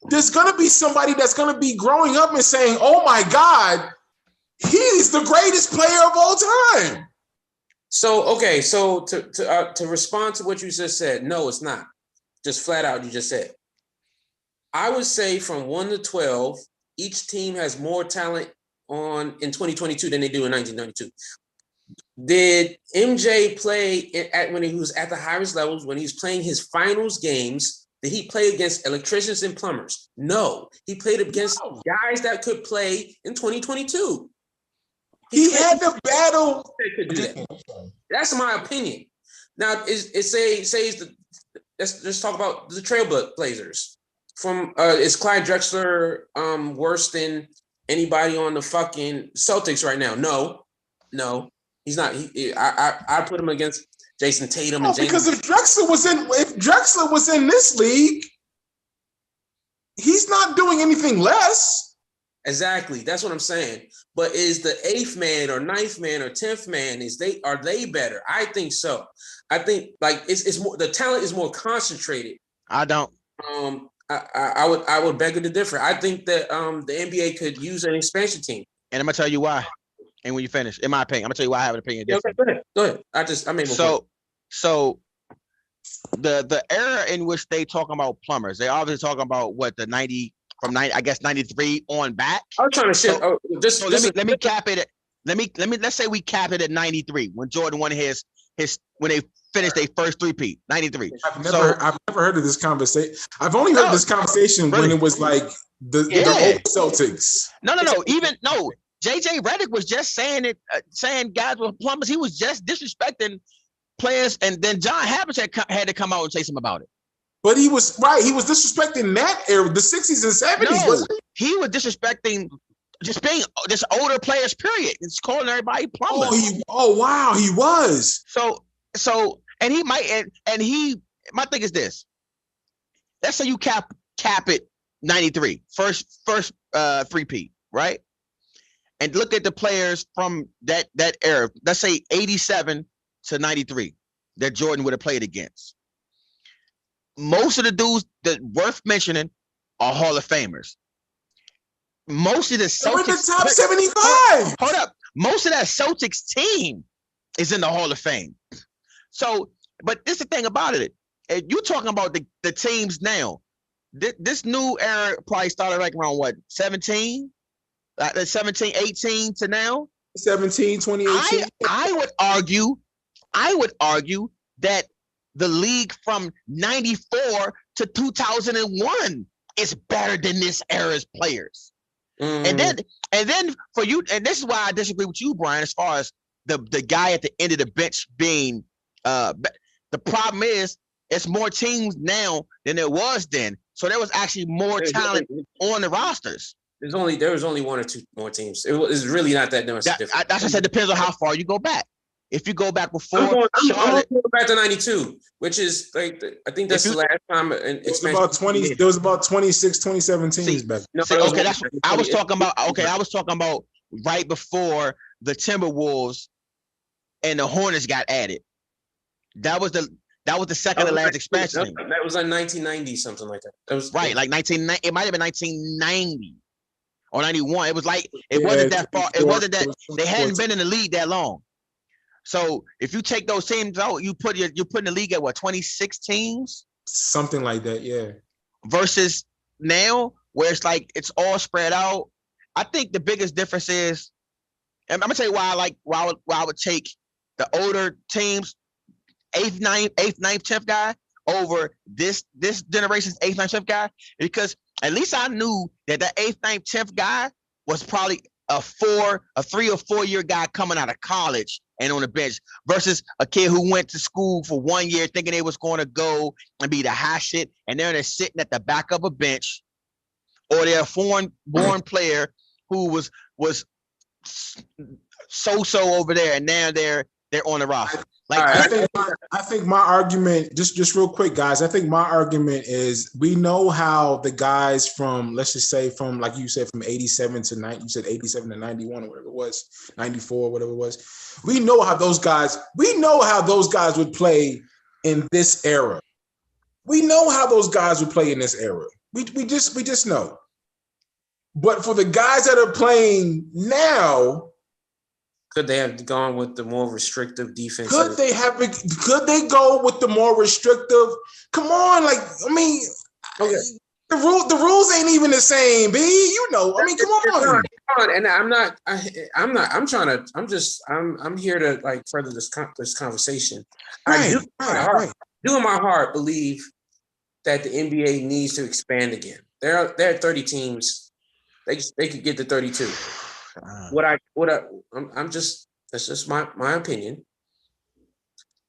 There's going to be somebody that's going to be growing up and saying, oh, my God, he's the greatest player of all time. So to respond to what you just said, no, it's not. Just flat out, you just said. I would say from 1 to 12, each team has more talent in 2022 than they do in 1992. Did MJ play when he was at the highest levels, when he's playing his finals games? Did he play against electricians and plumbers? No. He played against guys that could play in 2022. He had to battle. Could do that. That's my opinion. Now, let's talk about the Trailblazers. Is Clyde Drexler worse than anybody on the fucking Celtics right now? No, he's not. I put him against Jason Tatum and James. Because if Drexler was in this league, he's not doing anything less. Exactly. That's what I'm saying. But is the 8th man or 9th man or 10th man, are they better? I think so. I think like it's more, the talent is more concentrated. I don't. I would beg to differ. I think that the NBA could use an expansion team. And I'm gonna tell you why. And when you finish, in my opinion, I'm gonna tell you why I have an opinion different. Okay, go ahead. I made my point. So the era in which they talking about plumbers, they obviously talking about what the 93 on back. I'm trying to shift. Let me cap it. Let's say we cap it at 93 when Jordan won his when they finished their first three-peat, 93. I've never heard of this conversation. I've only heard this conversation when it was like the old Celtics. No. JJ Redick was just saying guys were plumbers. He was just disrespecting players, and then John Havlicek had to come out and say something about it. But he was right. He was disrespecting that era, the 60s and 70s. No, he was disrespecting just being this older players. Period. It's calling everybody plumbers. Wow, he was. So, and he might, and he. My thing is this. Let's say you cap it 93, first three-peat, right? And look at the players from that era. Let's say 87 to 93 that Jordan would have played against. Most of the dudes that worth mentioning are Hall of Famers. Most of the Celtics. They're in the top 75. Hold up. Most of that Celtics team is in the Hall of Fame. So, but this is the thing about it. You're talking about the teams now. This new era probably started like around what, 17? 17, 18 to now? 17, 2018. I would argue that the league from 94 to 2001 is better than this era's players. And then for you, and this is why I disagree with you, Brian, as far as the guy at the end of the bench being the problem is it's more teams now than there was then. So there was actually more talent on the rosters. There was only one or two more teams. It's really not that much different. That's what I said. Depends on how far you go back. If you go back before I'm going Charlotte, back to '92, which is like I think that's the last time an expansion. There was about 26, 27 teams back. No, okay, that's what I was talking about. Okay, I was talking about right before the Timberwolves and the Hornets got added. That was the second to last expansion. That was like 1990, something like that. That was right, like 1990. It might have been 1990 or 91. It was like it wasn't that far. It wasn't that they hadn't been in the league that long. So if you take those teams out, you're putting the league at what, 26 teams? Something like that, yeah. Versus now, where it's like it's all spread out. I think the biggest difference is, and I'm gonna tell you why I would take the older teams, 8th, 9th, 10th guy over this generation's 8th, 9th, 10th guy, because at least I knew that 8th, 9th, 10th guy was probably a 3 or 4 year guy coming out of college and on the bench versus a kid who went to school for 1 year thinking they was going to go and be the high shit, and they're sitting at the back of a bench, or they're a foreign-born player who was so over there, and now they're on the roster. Like I think my argument, just real quick, guys. I think my argument is we know how the guys from, let's just say from, like you said, from 87 to 90, you said 87 to 91 or whatever it was, 94, whatever it was. We know how those guys would play in this era. We know how those guys would play in this era. We just know. But for the guys that are playing now, could they have gone with the more restrictive defense? Could they go with the more restrictive? Come on, like, I mean, okay. The rules ain't even the same, B. You know, I mean, come on. And I'm here to like further this conversation. Right, I do in my heart believe that the NBA needs to expand again. There are 30 teams. They could get to 32. That's just my opinion.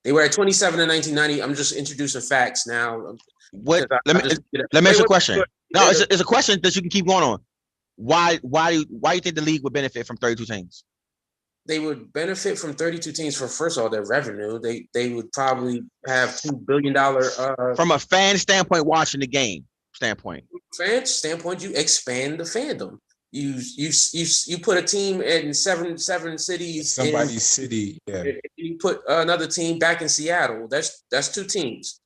They were at 27 in 1990. I'm just introducing facts now. Let me ask you a question. No, it's a question that you can keep going on. Why do you think the league would benefit from 32 teams? They would benefit from 32 teams for, first of all, their revenue. They would probably have $2 billion. From a fan standpoint, watching the game standpoint. Fan standpoint, you expand the fandom. You put a team in seven cities. Somebody's city. Yeah. You put another team back in Seattle. That's 2 teams.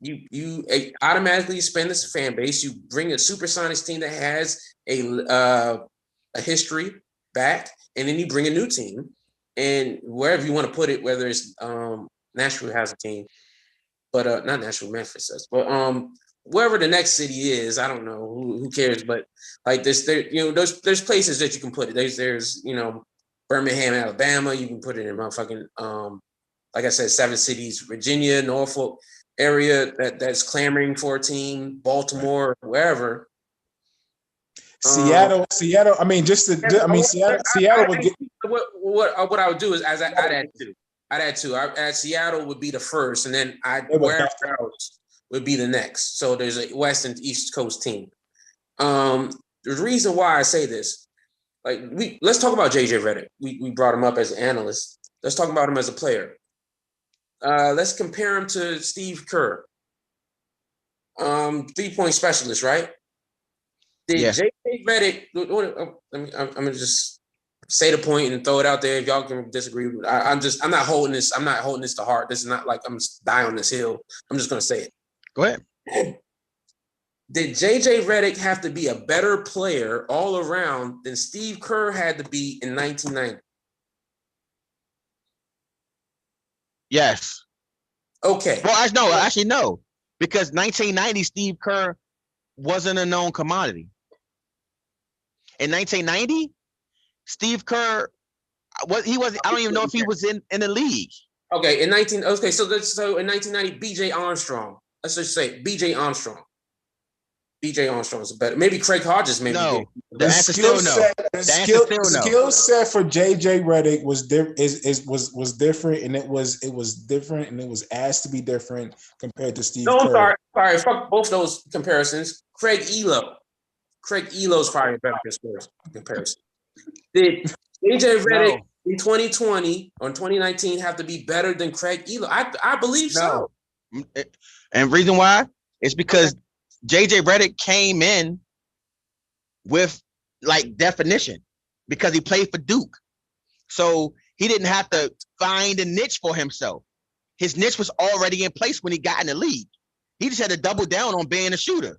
You automatically expand this fan base. You bring a Supersonics team that has a history back, and then you bring a new team. And wherever you want to put it, whether it's Nashville has a team, but not Nashville, Memphis does, but wherever the next city is, I don't know who cares, but like there's places that you can put it. There's Birmingham, Alabama. You can put it in motherfucking like I said, 7 cities, Virginia, Norfolk area that's clamoring for a team, Baltimore, wherever. Seattle. I mean, Seattle would get. What I would do is I'd add two. Seattle would be the first, and then wherever else would be the next. So there's a West and East Coast team. The reason why I say this, like let's talk about JJ Redick. We brought him up as an analyst. Let's talk about him as a player. Let's compare him to Steve Kerr. 3-point specialist, right? JJ Redick, I'm gonna just say the point and throw it out there. If y'all can disagree, I'm not holding this to heart. This is not like I'm just dying on this hill. I'm just gonna say it. Go ahead. Did JJ Redick have to be a better player all around than Steve Kerr had to be in 1990? Yes. Okay. Well, actually, no. Because 1990, Steve Kerr wasn't a known commodity. In 1990, Steve Kerr, I don't even know if he was in the league. Okay, in 1990, B.J. Armstrong. Let's just say B.J. Armstrong. B.J. Armstrong is better. Maybe Craig Hodges. Maybe no. The skill set for JJ Redick was different, and it was different, and it was asked to be different compared to Steve Kerr. Sorry. Fuck both those comparisons. Craig Elo. Craig Elo's probably a better comparison. Did JJ Redick in 2020 or 2019 have to be better than Craig Elo? I believe so. And reason why is because JJ Redick came in with like definition because he played for Duke. So he didn't have to find a niche for himself. His niche was already in place when he got in the league. He just had to double down on being a shooter.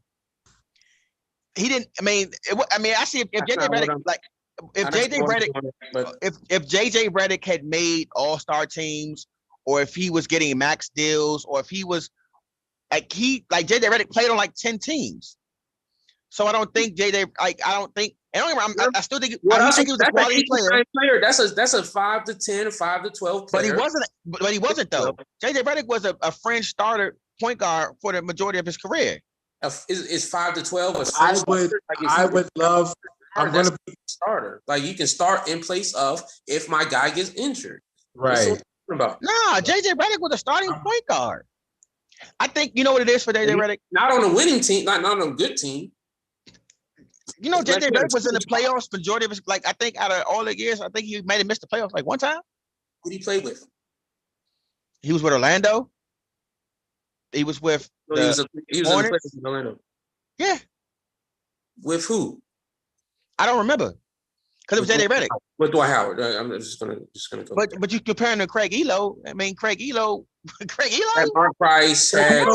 He didn't. I mean, I see if JJ Redick if JJ Redick had made all-star teams, or if he was getting max deals, or if he was JJ Redick played on like 10 teams. So I don't think I still think he was a quality player. That's a 5 to 10 or 5 to 12 player. But he wasn't though. JJ Redick was a fringe starter point guard for the majority of his career. Is 5 to 12 I would love. I'm going to be starter. Like you can start in place of if my guy gets injured. Right. Nah, JJ Redick was a starting point guard. I think you know what it is for JJ Redick. Not on a winning team, not on a good team. You know, JJ Redick was in the playoffs majority of his. Like I think out of all the years, I think he might have missed the playoffs like one time. Who did he play with? He was with Orlando. He was with he was in the playoffs with Orlando. Yeah. With who? I don't remember. Because it was JJ Redick. With Dwight Howard. I'm just gonna go. But you comparing to Craig Elo. I mean, Craig Elo. Had Mark Price. Had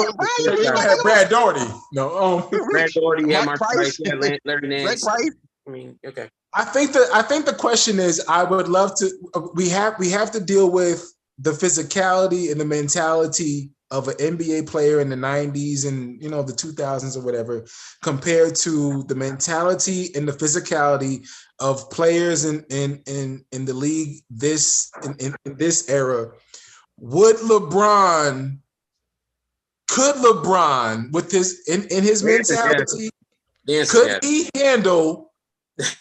Brad Daugherty. No. Brad Daugherty. Had Mark Price. Had Larry Nance. Price. I mean, okay. I think the question is, I would love to. We have to deal with the physicality and the mentality of an NBA player in the 90s and the 2000s or whatever, compared to the mentality and the physicality of players in the league in this era. Could LeBron with his in his mentality, could he handle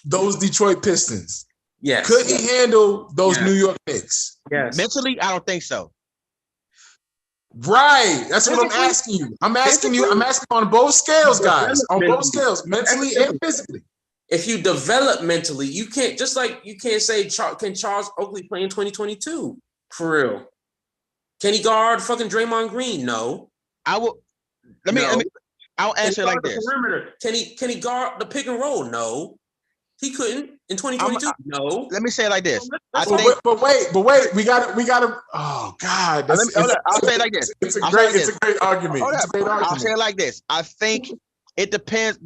those Detroit Pistons? Yes. Could he handle those New York Knicks? Yes. Mentally, I don't think so. Right. That's what I'm asking you. I'm asking on both scales, guys. On both scales, mentally and physically. If you develop mentally, you can't say can Charles Oakley play in 2022 for real? Can he guard fucking Draymond Green? No. I will. I'll answer like this. Perimeter. Can he guard the pick and roll? No. He couldn't in 2022. No. Let me say it like this. But wait. We got to. Oh God. I'll say it like this. It's a great argument. I'll say it like this. I think it depends.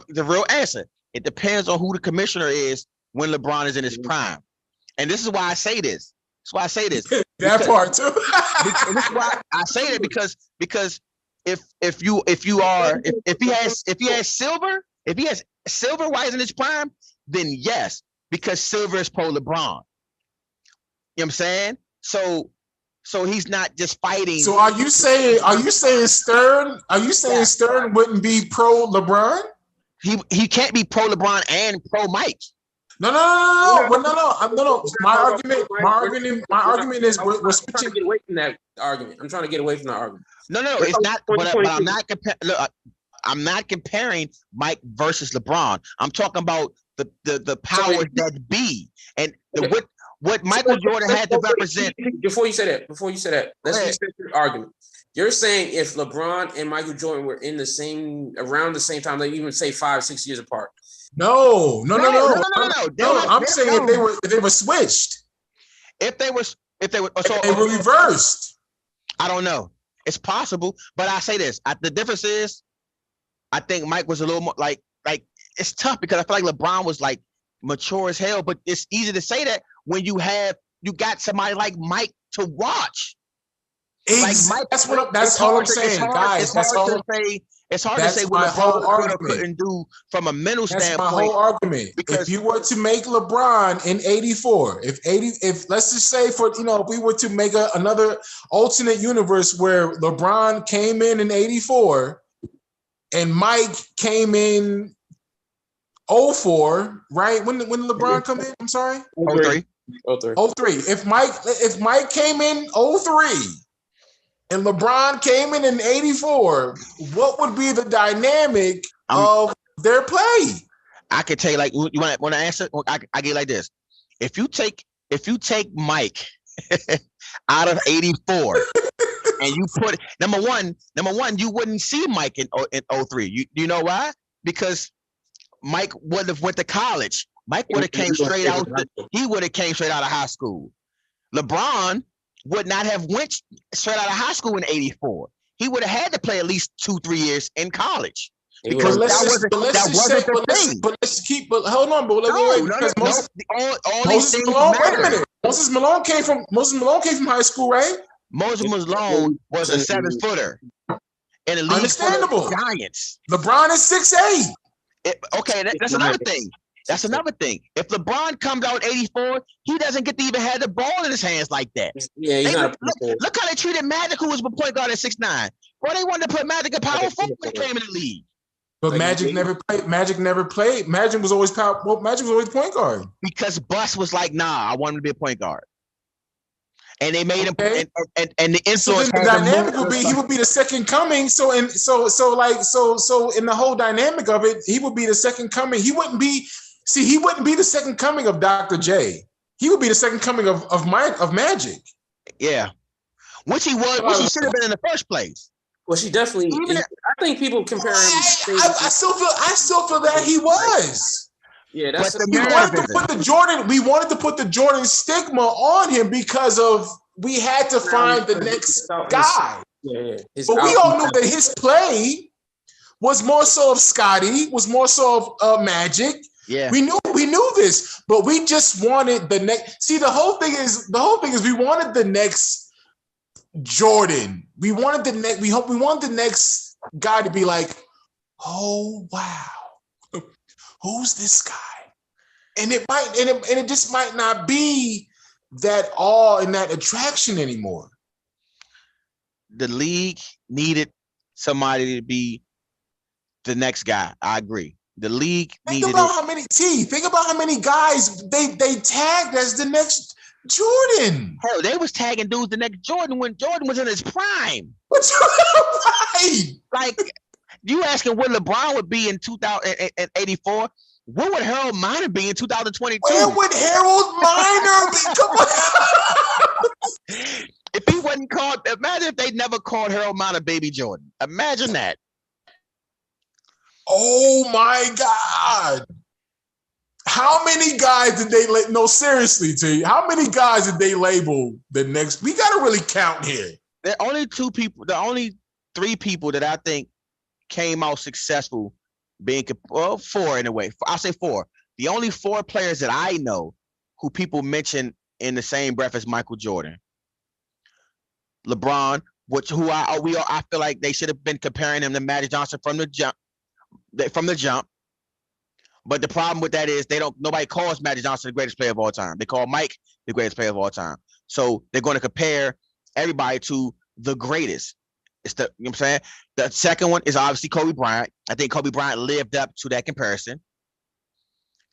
The real answer. It depends on who the commissioner is when LeBron is in his prime, and this is why I say this. That part too. This is why I say that because if he has Silver while he's in his prime, then yes, because Silver is pro LeBron. You know what I'm saying? So he's not just fighting. So are you saying Stern? Are you saying Stern wouldn't be pro LeBron? He can't be pro LeBron and pro Mike. No. My argument is we're switching. I'm trying to get away from that argument. No, it's not. But I'm not comparing. Look, I'm not comparing Mike versus LeBron. I'm talking about the powers that be and what Michael Jordan had to represent. Before you say that, let's reset your argument. You're saying if LeBron and Michael Jordan were around the same time, they even say 5-6 years apart. No. I'm saying if they were switched. If they were reversed. I don't know. It's possible, but I say this. The difference is, I think Mike was a little more like it's tough because I feel like LeBron was like mature as hell, but it's easy to say that when you got somebody like Mike to watch. Like Mike, that's all I'm saying, guys. It's hard to say what LeBron couldn't do from a mental standpoint. That's my whole argument. Because if you were to make LeBron in '84, if let's just say if we were to make another alternate universe where LeBron came in '84 and Mike came in 04, right? When did LeBron come in? I'm sorry? 03. If Mike came in 03 and LeBron came in '84, what would be the dynamic of their play? I could tell you, like, you want to answer? I get it like this. If you take Mike out of 84 and you put number one, you wouldn't see Mike in 03. You know why? Because Mike would have went to college. Mike would have came straight out. He would have came straight out of high school. LeBron would not have went straight out of high school in 84. He would have had to play at least 2-3 years in college. Because that wasn't the thing. But let's keep. But hold on. But Moses Malone came from high school, right? Moses Malone was a 7-footer in the league. Understandable. Giants. LeBron is 6'8". Okay, that's another thing. That's another thing. If LeBron comes out 84, he doesn't get to even have the ball in his hands like that. Yeah, he's not. Look how they treated Magic, who was a point guard at 6'9". Well, they wanted to put Magic in power forward when he came in the league. But Magic never played. Magic was always power. Well, Magic was always point guard. Because Bus was like, nah, I want him to be a point guard. And they made him, and the influence. So then the dynamic would be he would be the second coming. So in the whole dynamic of it, he would be the second coming. He wouldn't be the second coming of Dr. J. He would be the second coming of Magic. Yeah, which he should have been in the first place. Well, she definitely. I think people compare him. I still feel that he was. Yeah, that's. We wanted to put the Jordan stigma on him because of we had to find the next guy. Yeah. But we all knew that his play was more so of Scotty, was more so of Magic. Yeah, we knew this, but we just wanted the next. See, the whole thing is we wanted the next Jordan. We wanted we wanted the next guy to be like, oh wow, who's this guy? And it just might not be that awe and that attraction anymore. The league needed somebody to be the next guy. I agree. The league think about how many guys they tagged as the next Jordan. Hell, they was tagging dudes the next Jordan when Jordan was in his prime. Right. Like, you asking what LeBron would be in 2084? What would Harold Miner be in 2022? Where would Harold Miner be? Come on. If he wasn't called, imagine if they never called Harold Miner Baby Jordan. Imagine that. Oh my God. How many guys did they no, seriously, T? How many guys did they label the next? We got to really count here. There are only three people that I think came out successful four in a way. I'll say four. The only four players that I know who people mention in the same breath as Michael Jordan. LeBron, I feel like they should have been comparing him to Magic Johnson from the jump. But the problem with that is nobody calls Magic Johnson the greatest player of all time. They call Mike the greatest player of all time. So they're going to compare everybody to the greatest. You know what I'm saying? The second one is obviously Kobe Bryant. I think Kobe Bryant lived up to that comparison.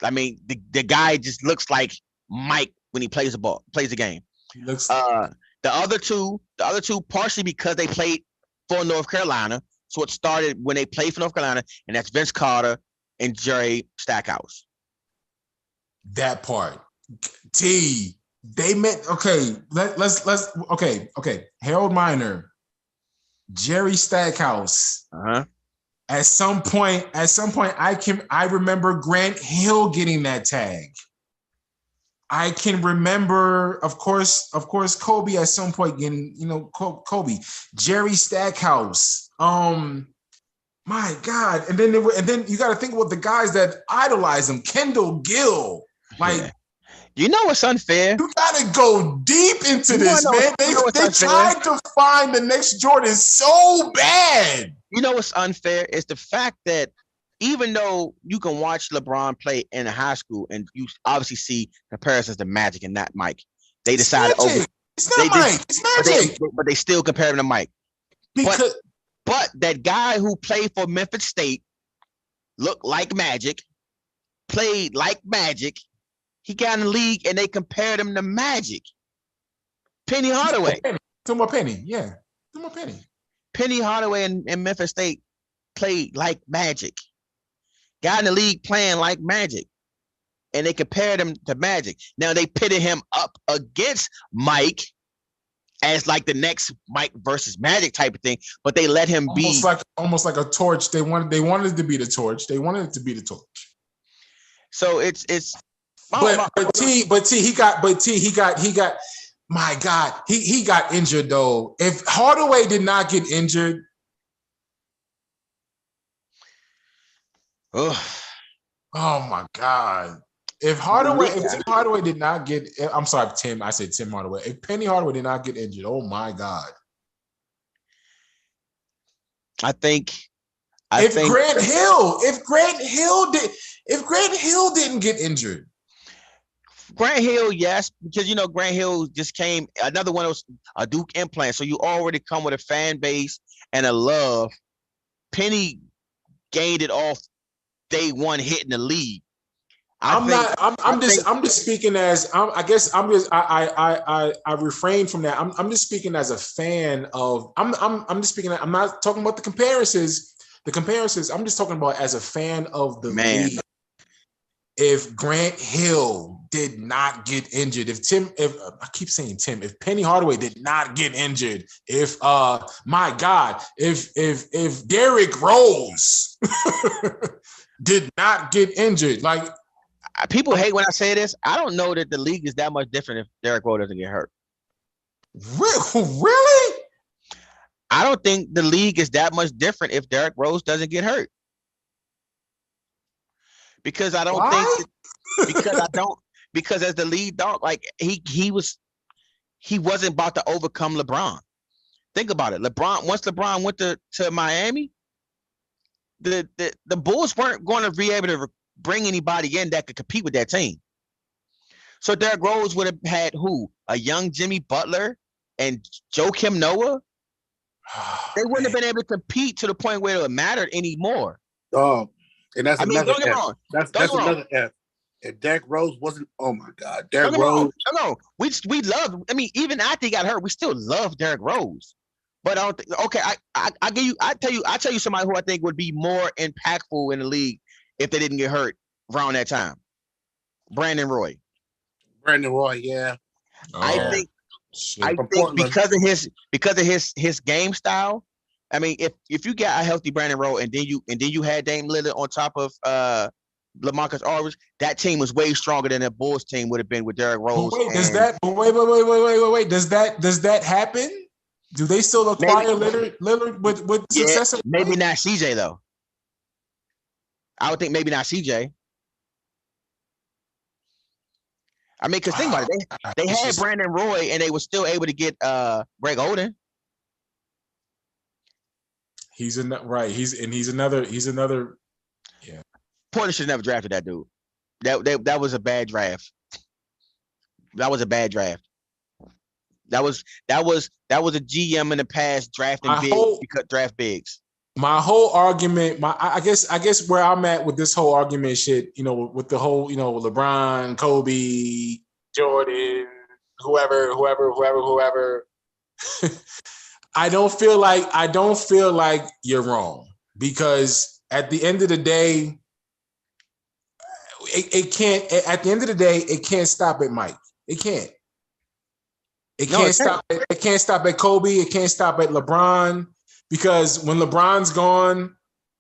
I mean, the guy just looks like Mike when he plays the game. The other two partially because they played for North Carolina. So it started when they played for North Carolina, and that's Vince Carter and Jerry Stackhouse. That part. T. They met. Okay. Let's. Okay. Harold Miner, Jerry Stackhouse. At some point, I remember Grant Hill getting that tag. I can remember, of course, Kobe at some point getting, Kobe, Jerry Stackhouse. My God. And then you got to think about the guys that idolize him. Kendall Gill. Like, you know what's unfair? You got to go deep into this, man. They tried to find the next Jordan so bad. You know what's unfair is the fact that even though you can watch LeBron play in high school and you obviously see comparisons to Magic and not Mike, they decided it's not Mike. It's Magic. But they still compare him to Mike. But that guy who played for Memphis State looked like Magic, played like Magic. He got in the league and they compared him to Magic. Penny Hardaway. Two more Penny. Yeah. Two more Penny. Penny Hardaway and Memphis State played like Magic. guy in the league playing like Magic, and they compared him to Magic. Now they pitted him up against Mike as like the next Mike versus Magic type of thing, but they let him be almost like a torch. They wanted it to be the torch. They wanted it to be the torch. So it's but T he got my God, he got injured though. If Hardaway did not get injured, oh my God. If Tim Hardaway did not get, I'm sorry, Tim, I said Tim Hardaway. If Penny Hardaway did not get injured, oh my God. I think Grant Hill didn't get injured. Grant Hill, yes, because Grant Hill just came, another one of those a Duke implant. So you already come with a fan base and a love. Penny gained it off day one hitting the league. I refrain from that. I'm just speaking as a fan of. I'm just speaking. I'm not talking about the comparisons. I'm just talking about as a fan of the league. If Grant Hill did not get injured, if Penny Hardaway did not get injured, if Derrick Rose did not get injured, like. People hate when I say this. I don't know that the league is that much different if Derrick Rose doesn't get hurt. Really? I don't think the league is that much different if Derrick Rose doesn't get hurt. Because I don't think because as the lead dog, like he wasn't about to overcome LeBron. Think about it. Once LeBron went to Miami, the Bulls weren't going to be able to bring anybody in that could compete with that team. So Derrick Rose would have had who? A young Jimmy Butler and Joakim Noah? They wouldn't have been able to compete to the point where it would matter anymore. Oh, and that's another don't get me wrong. That's another F. If Derrick Rose wasn't, oh my God, Derrick Rose. No, we love. I mean, even after he got hurt, we still love Derrick Rose. But I don't think. Okay, I tell you somebody who I think would be more impactful in the league if they didn't get hurt around that time. Brandon Roy, yeah. I think because of his game style. I mean, if you got a healthy Brandon Roy and then you had Dame Lillard on top of LaMarcus Aldridge, that team was way stronger than the Bulls team would have been with Derrick Rose. Wait, does that happen? Do they still acquire Lillard with success? Maybe not CJ though. I would think maybe not CJ. I mean, because think about it, they had Brandon Roy and they were still able to get Greg Oden. He's another. Yeah. Portland should have never drafted that dude. That was a bad draft. That was a bad draft. That was a GM in the past drafting draft bigs. My whole argument, I guess where I'm at with this whole argument shit, with the whole, LeBron, Kobe, Jordan, whoever. I don't feel like you're wrong, because at the end of the day, it can't. At the end of the day, it can't stop at Mike. It can't. It can't stop at Kobe. It can't stop at LeBron. Because when LeBron's gone,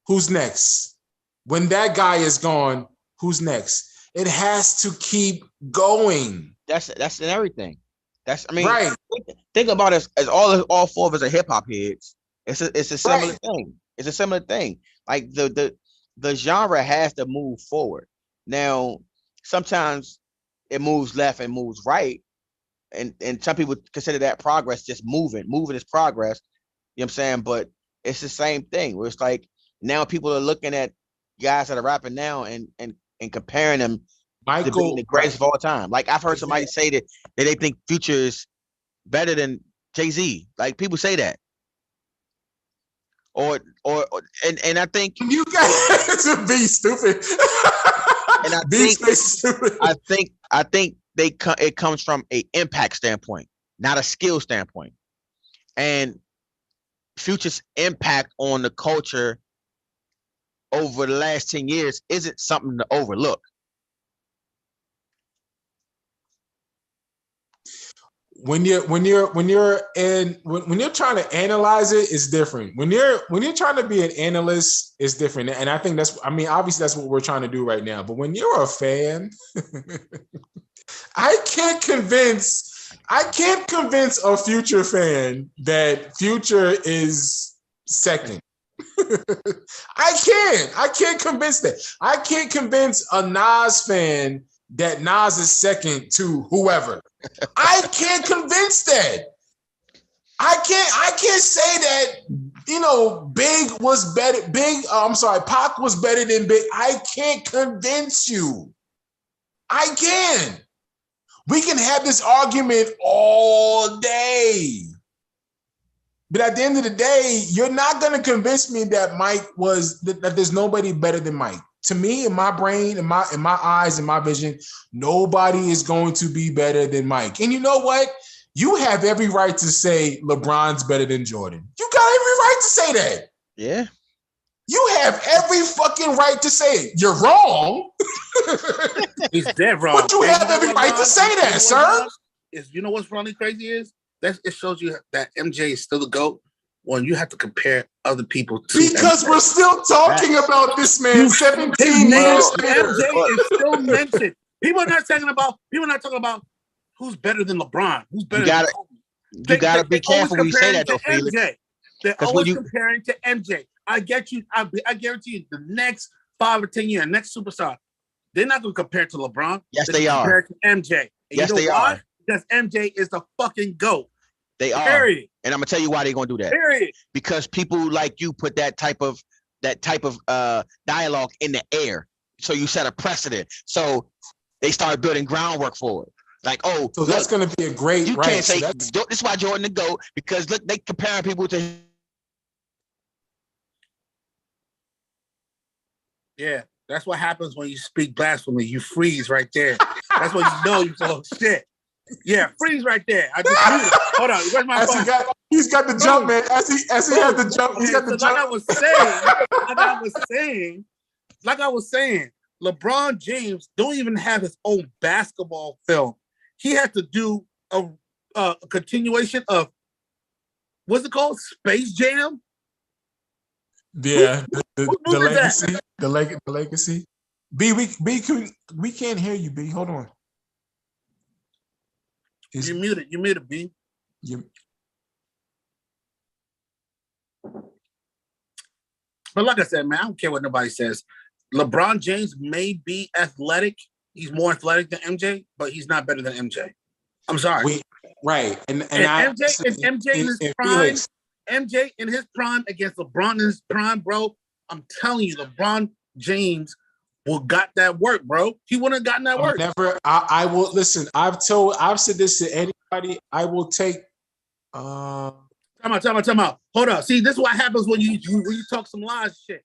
who's next? When that guy is gone, who's next? It has to keep going. That's in everything. Right. Think about it as all four of us are hip hop heads. It's a similar thing. It's a similar thing. Like the genre has to move forward. Now, sometimes it moves left and moves right, and some people consider that progress. Just moving is progress. You know what I'm saying? But it's the same thing where it's like now people are looking at guys that are rapping now and comparing them to being the greatest of all time. Like I've heard somebody say that they think Future is better than Jay-Z. Like people say that. And I think you guys be stupid. And I think it comes from an impact standpoint, not a skill standpoint. And Future's impact on the culture over the last 10 years isn't something to overlook. When you're trying to analyze it, it's different. When you're trying to be an analyst, it's different. And I think obviously that's what we're trying to do right now. But when you're a fan, I can't convince a Future fan that Future is second. I can't convince that. I can't convince a Nas fan that Nas is second to whoever. I can't convince that. I can't say that, Big was better. Pac was better than Big. I can't convince you. I can. We can have this argument all day. But at the end of the day, you're not going to convince me that that there's nobody better than Mike. To me, in my brain, in my eyes, in my vision, nobody is going to be better than Mike. And you know what? You have every right to say LeBron's better than Jordan. You got every right to say that. Yeah. You have every fucking right to say it. You're wrong. He's dead wrong. But you have every right to say that, sir. You know what's really crazy is? It shows you that MJ is still the GOAT when you have to compare other people to because MJ. We're still talking about this man 17 years later. MJ is still mentioned. People are not talking about who's better than LeBron. Who's better than Kobe. You gotta be careful when you say that, though, Felix. They're always comparing to MJ. I get you. I guarantee you, the next 5 or 10 years, next superstar, they're not going to compare to LeBron. Yes, they are. Compare to MJ. And yes, you know they why? are. Because MJ is the fucking GOAT. They are. Period. And I'm gonna tell you why they're gonna do that. Period. Because people like you put that type of dialogue in the air. So you set a precedent. So they start building groundwork for it. Like, oh, so that's gonna be a great. You can't say this is why Jordan the GOAT, because look, they comparing people to. Yeah, that's what happens when you speak blasphemy. You freeze right there. That's when you know you're full of shit. Yeah, freeze right there. I just knew it. Hold on, where's my phone? He's got the jump, man. As he has the jump, he's got the jump. Like I was saying, LeBron James don't even have his own basketball film. He had to do a continuation of what's it called? Space Jam? Yeah, the legacy. The legacy. B, we can't hear you, B. Hold on. You're muted, B. But like I said, man, I don't care what nobody says. LeBron James may be athletic. He's more athletic than MJ, but he's not better than MJ. I'm sorry. Right. And MJ in his prime, MJ in his prime against LeBron in his prime, bro. I'm telling you, LeBron James got that work, bro. He wouldn't have gotten that work. I will listen. I've said this to anybody. I will take. Time out. Hold up. See, this is what happens when you talk some lies shit.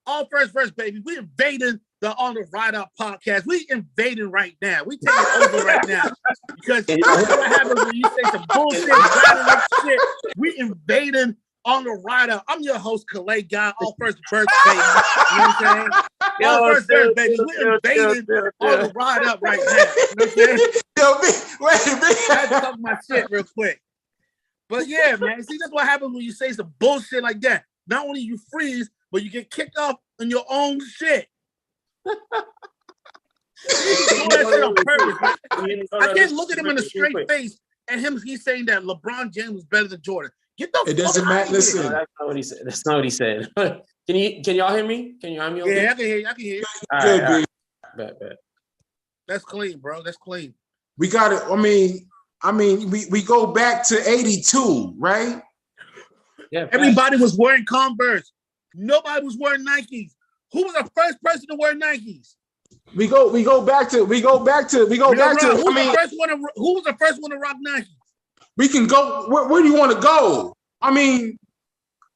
All first verse, baby. We invading the On the Ride Up podcast. We invading right now. We taking over right now. Because this is what happens when you say some bullshit, rattling shit. We invading On the Ride Up. I'm your host, Calais Guy. All first verse, baby. You know what I'm saying? All first verse, baby. We invading On the Ride Up right now. You know what I'm saying? Yo, wait. I had to talk my shit real quick. But yeah, man. See, that's what happens when you say some bullshit like that. Not only you freeze, but you get kicked off on your own shit. You do that shit on purpose, man. I can't look at him in the straight face and he's saying that LeBron James is better than Jordan. Get the It doesn't matter. Listen. No, that's not what he said. That's not what he said. Can y'all hear me? Can you hear me? Okay? Yeah, I can hear you. All right. Bet. That's clean, bro. That's clean. We got it. I mean, we go back to 82, right? Yeah. Everybody was wearing Converse. Nobody was wearing Nikes. Who was the first person to wear Nikes? We go back to. Who was the first one to rock Nikes? We can go. Where do you want to go? I mean,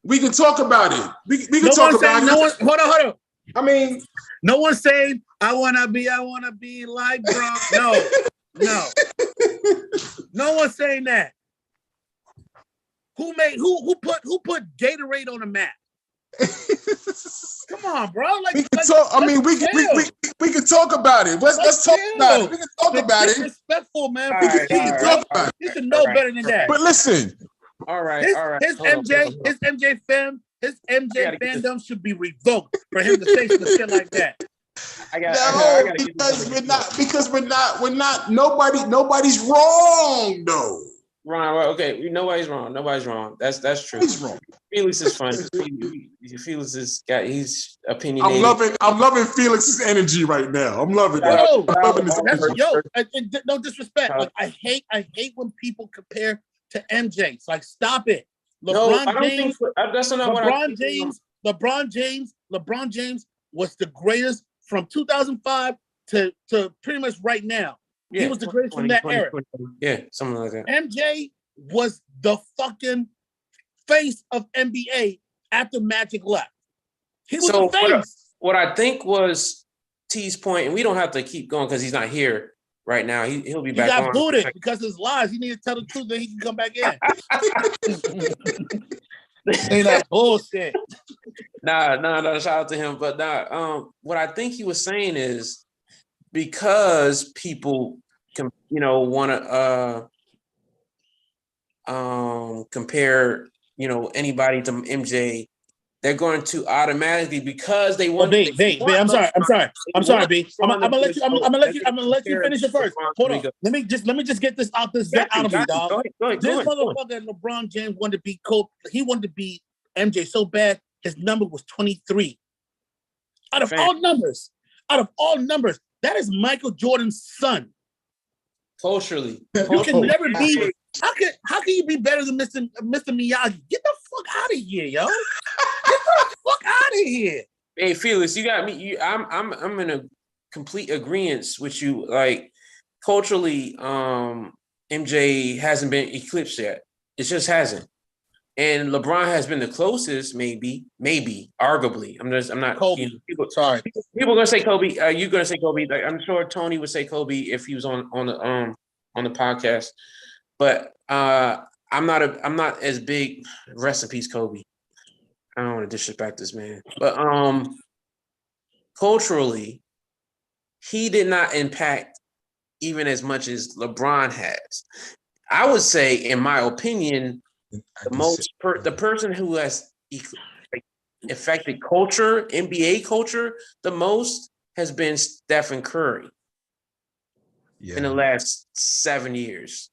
we can talk about it. We can talk about it. Hold on. I mean, no one's saying I wanna be like Bron. No. No one's saying that. Who put Gatorade on the map? Come on, bro. Like we can talk. I mean, we can talk about it. Let's talk about it. We can talk about it. Disrespectful, man. We can talk about it. You should know better than that. But listen. All right. His MJ fandom should be revoked for him to say some shit like that. Nobody's wrong though. Ron, okay, nobody's wrong. That's true. He's wrong. Felix is funny. Felix he's opinionated. I'm loving Felix's energy right now. I'm loving it. No disrespect. Like, I hate when people compare to MJ. It's like, stop it. LeBron James was the greatest from 2005 to pretty much right now. Yeah, he was the greatest from that era. Yeah, something like that. MJ was the fucking face of NBA after Magic left. He was the face. What I think was T's point, and we don't have to keep going because he's not here right now. He'll be back. He got booted because of his lies. He needed to tell the truth, then he can come back in. Ain't that bullshit? Nah. Shout out to him. But what I think he was saying is because people want to compare anybody to MJ, they're going to automatically because they want. B, I'm sorry, B. I'm gonna let you finish it first. Hold on. Let me just get this out of me, dog. This motherfucker LeBron James wanted to be Kobe. He wanted to be MJ so bad. His number was 23. Out of all numbers, that is Michael Jordan's son. Culturally, you can never be. How can you be better than Mr. Miyagi? Get the fuck out of here, yo. Get the fuck out of here. Hey, Felix, you got me. I'm in a complete agreement with you. Like, culturally, MJ hasn't been eclipsed yet. It just hasn't. And LeBron has been the closest, maybe, arguably. I'm not. Kobe. People are gonna say Kobe. Are you gonna say Kobe? Like, I'm sure Tony would say Kobe if he was on the podcast. But I'm not as big. Rest in peace, Kobe. I don't want to disrespect this man, but culturally, he did not impact even as much as LeBron has. I would say, in my opinion, the person who has affected culture, NBA culture, the most has been Stephen Curry. In the last 7 years.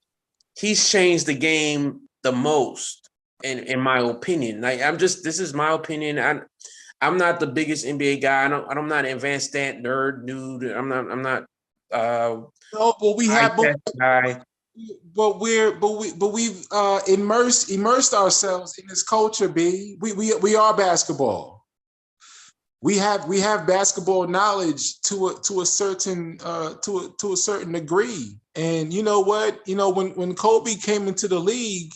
He's changed the game the most, in my opinion. Like, this is my opinion. I'm not the biggest NBA guy. I'm not an advanced stat nerd dude. I'm not. No, but we have. But we've immersed ourselves in this culture. B. We are basketball. We have basketball knowledge to a certain degree. And you know what? When Kobe came into the league,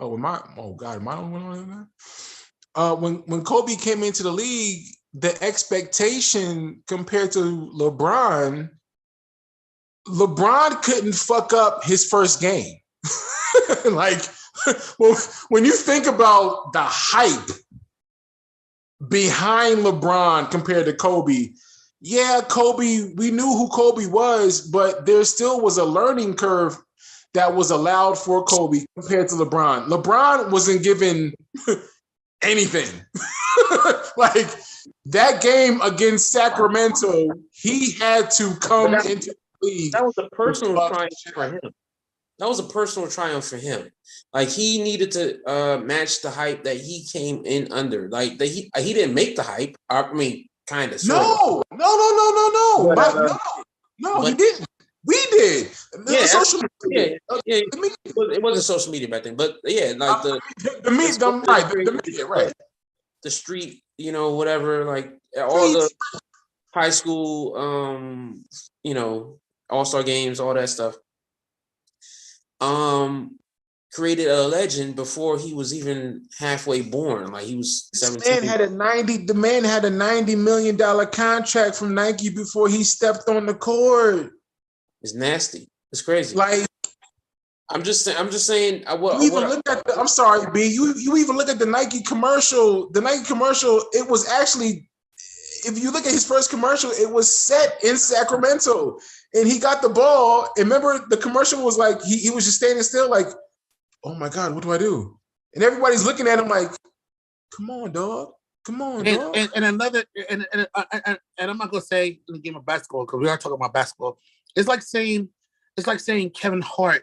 am I the only one on that? When Kobe came into the league, the expectation compared to LeBron couldn't fuck up his first game. Like, when you think about the hype behind LeBron compared to Kobe, Kobe, we knew who Kobe was, but there still was a learning curve that was allowed for Kobe compared to LeBron. LeBron wasn't given anything. Like, that game against Sacramento, he had to come into the league. That was a personal triumph for him. That was a personal triumph for him. Like, he needed to match the hype that he came in under. Like, he didn't make the hype. I mean, kind of. No, he didn't. We did. Social media. It wasn't social media back then, but like the media, right? The street, whatever, like all the high school, all-star games, all that stuff. Created a legend before he was even halfway born. Like, he was 17. The man had a $90 million contract from Nike before he stepped on the court. It's nasty. It's crazy. Like, I'm just saying. You even look at I'm sorry, B. You even look at the Nike commercial. The Nike commercial. It was actually, if you look at his first commercial, it was set in Sacramento, and he got the ball. And remember, the commercial was like he was just standing still, like, oh my God, what do I do? And everybody's looking at him like, come on, dog. Come on, dog. And another, and I'm not gonna say in the game of basketball because we are talking about basketball. It's like saying Kevin Hart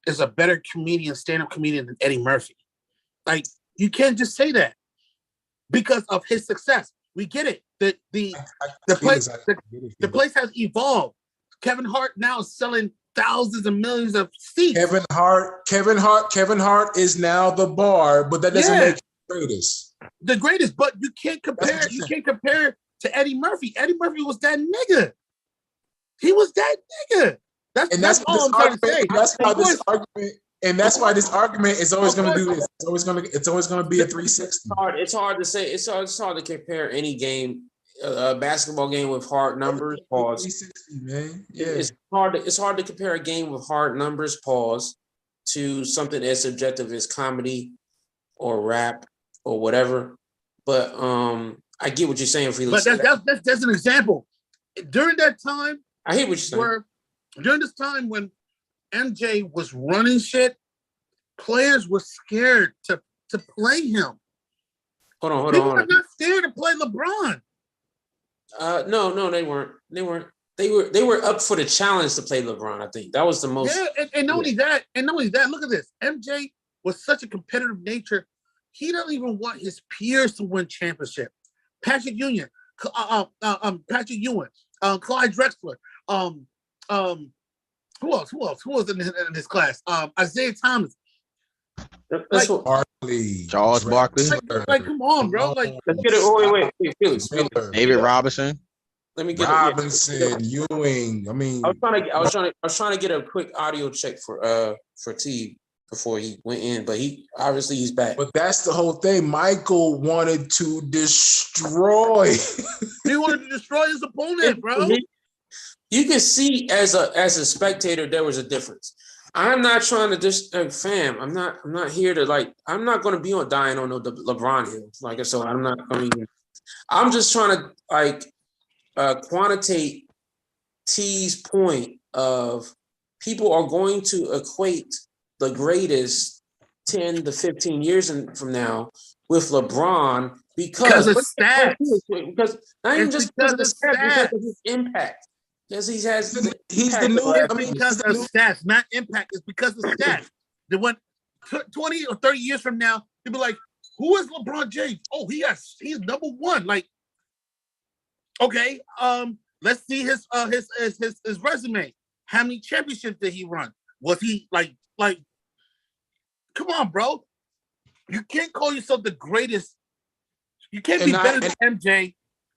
is a better comedian, stand-up comedian than Eddie Murphy. Like, you can't just say that because of his success. We get it. The place has evolved. Kevin Hart now is selling thousands and millions of seats. Kevin Hart is now the bar, but that doesn't make him the greatest. But you can't compare. You can't compare to Eddie Murphy. Eddie Murphy was that nigga. He was that nigga. That's all I'm trying to say. That's why this argument is always going to do this. It's always going to be a 360. It's hard to say. It's hard to compare any game, a basketball game with hard numbers. Pause. 360, man. Yeah. It's hard to compare a game with hard numbers. Pause. To something as subjective as comedy, or rap, or whatever. But I get what you're saying, Felix. But that's an example. During that time, I hear what you're saying. During this time when MJ was running shit, players were scared to play him. Hold on. People were not scared to play LeBron. No, they weren't. They were up for the challenge to play LeBron. I think that was the most. Yeah, and not only that, look at this. MJ was such a competitive nature. He doesn't even want his peers to win championship. Patrick Ewing, Clyde Drexler, who else in his class? Isaiah Thomas. Barkley, Charles Barkley. Like, come on, bro. Like, let's get it. Wait, Felix. David Robinson. Let me get Robinson, Ewing. I mean, I was trying to get a quick audio check for T before he went in, but he's back. But that's the whole thing. Michael wanted to destroy. He wanted to destroy his opponent, bro. You can see as a spectator there was a difference. I'm not trying to just fam. I'm not here to I'm not going to be dying on no LeBron hill. So I'm not. I'm just trying to quantitate T's point of people are going to equate the greatest 10 to 15 years from now with LeBron because of stats. Because not even just because of the stats, because of his impact. Because he's the new. Because of stats, not impact. It's because of stats. They went 20 or 30 years from now, they'll be like, "Who is LeBron James? Oh, he's number one." Like, okay, let's see his resume. How many championships did he run? Was he like? Come on, bro. You can't call yourself the greatest. You can't be better than MJ,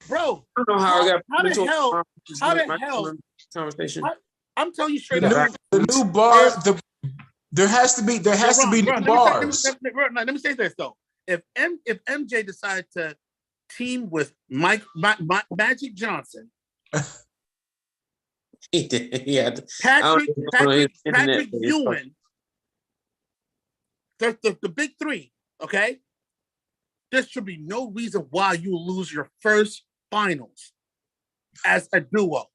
bro. I don't know how the hell? Conversation. I'm telling you straight up. The new bar. There has to be new bars. Let me say this though. If MJ decided to team with Magic Johnson, he did. Yeah. Patrick Ewing. The big three, okay? There should be no reason why you lose your first finals as a duo.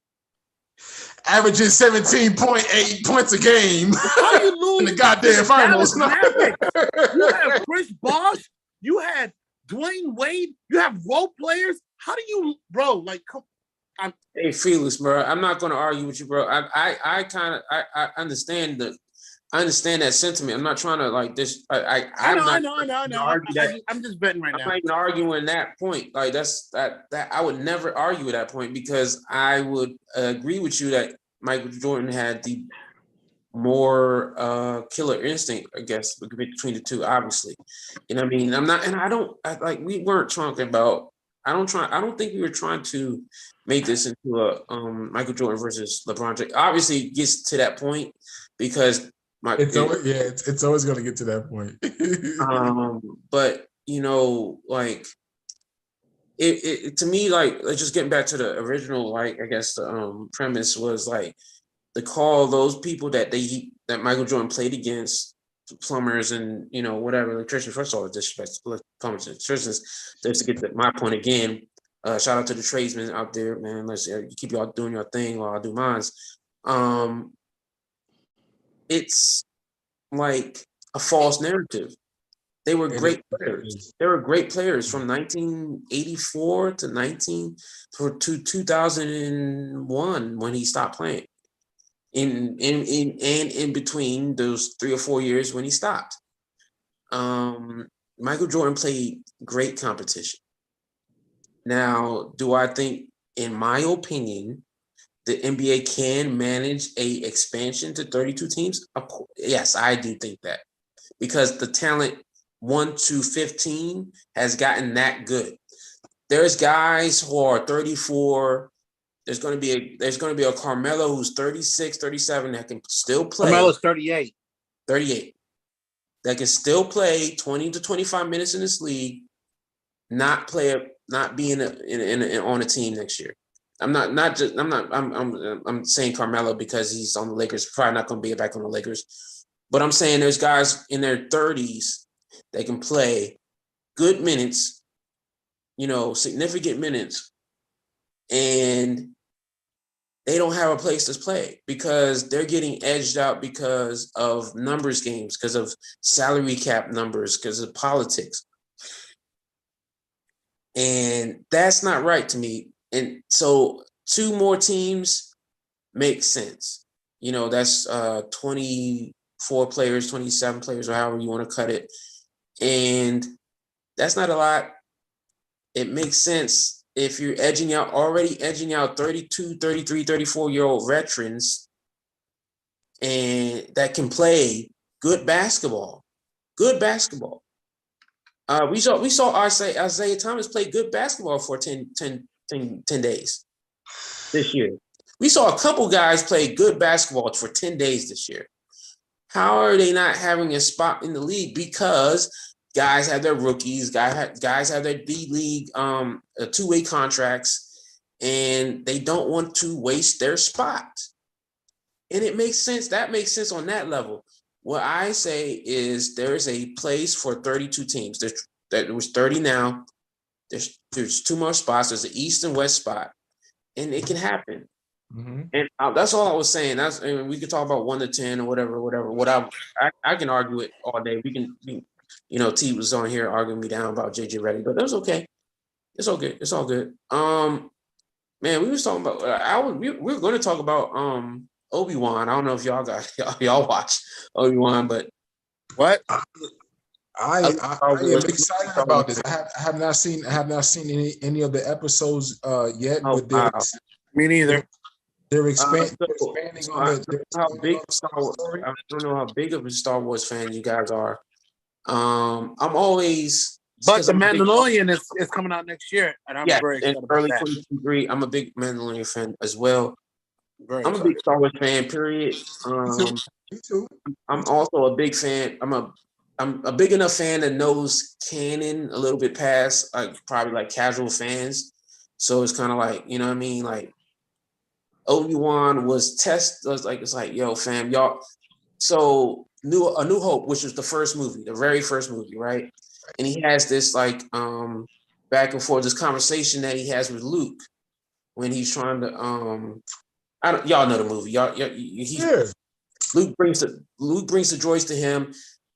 Averaging 17.8 points a game. How do you lose in the goddamn finals? You had Chris Bosh, you had Dwayne Wade, you have role players. How do you, bro? Hey, Felix, bro. I'm not going to argue with you, bro. I understand I understand that sentiment. I'm not trying to this. I know. I'm just betting right now. I'm not even arguing that point. That I would never argue at that point because I would agree with you that Michael Jordan had the more killer instinct, I guess, between the two. Obviously, you know what I mean. I'm not, and I don't we weren't talking about. I don't think we were trying to make this into a Michael Jordan versus LeBron James. Obviously, it gets to that point because. It's always going to get to that point. But it to me, just getting back to the original, I guess the premise was the call those people that that Michael Jordan played against plumbers and whatever electricians. First of all, disrespect plumbers and electricians. Just to get my point again. Shout out to the tradesmen out there, man. Let's keep y'all doing your thing while I do mine. It's like a false narrative. They were great players. They were great players from 1984 to 2001 when he stopped playing. In between those 3 or 4 years when he stopped. Michael Jordan played great competition. Now, do I think, in my opinion, the NBA can manage a expansion to 32 teams? Of course, yes, I do think that. Because the talent 1 to 15 has gotten that good. There's guys who are 34. There's going to be a Carmelo who's 36, 37 that can still play. Carmelo's 38. 38. That can still play 20 to 25 minutes in this league, not be on a team next year. I'm saying Carmelo because he's on the Lakers, probably not going to be back on the Lakers. But I'm saying there's guys in their 30s that can play good minutes, significant minutes, and they don't have a place to play because they're getting edged out because of numbers games, because of salary cap numbers, because of politics. And that's not right to me. And so 2 more teams make sense. That's 24 players, 27 players, or however you want to cut it. And that's not a lot. It makes sense if you're already edging out 32, 33, 34-year-old veterans and that can play good basketball. Good basketball. We saw Isaiah Thomas play good basketball for 10 days this year. We saw a couple guys play good basketball for 10 days this year. How are they not having a spot in the league? Because guys have their rookies, guys have their D-League 2-way contracts, and they don't want to waste their spot. And it makes sense. That makes sense on that level. What I say is there's a place for 32 teams. There was 30 now. There's 2 more spots. There's an East and West spot, and it can happen. Mm-hmm. And that's all I was saying. We could talk about 1 to 10 or whatever. I can argue it all day. We can. T was on here arguing me down about JJ Redick, but that's okay. It's all good. It's all good. Man, we was talking about. We were going to talk about Obi-Wan. I don't know if y'all watch Obi-Wan, but what? I am excited about this. I have not seen any of the episodes yet. Oh, but me neither. They're expanding on the. I don't know how big of a Star Wars fan you guys are. I'm always. But the Mandalorian is coming out next year, and I'm very excited about early that. 2023. I'm a big Mandalorian fan as well. I'm a big Star Wars fan. Period. Me too. I'm also a big fan. I'm a big enough fan that knows canon a little bit past probably casual fans. So it's kind of like, you know what I mean? Like Obi-Wan it's like, yo, fam, y'all. So A New Hope, which was the first movie, the very first movie, right? And he has this back and forth, this conversation that he has with Luke when he's trying to y'all know the movie. Luke brings the droids to him.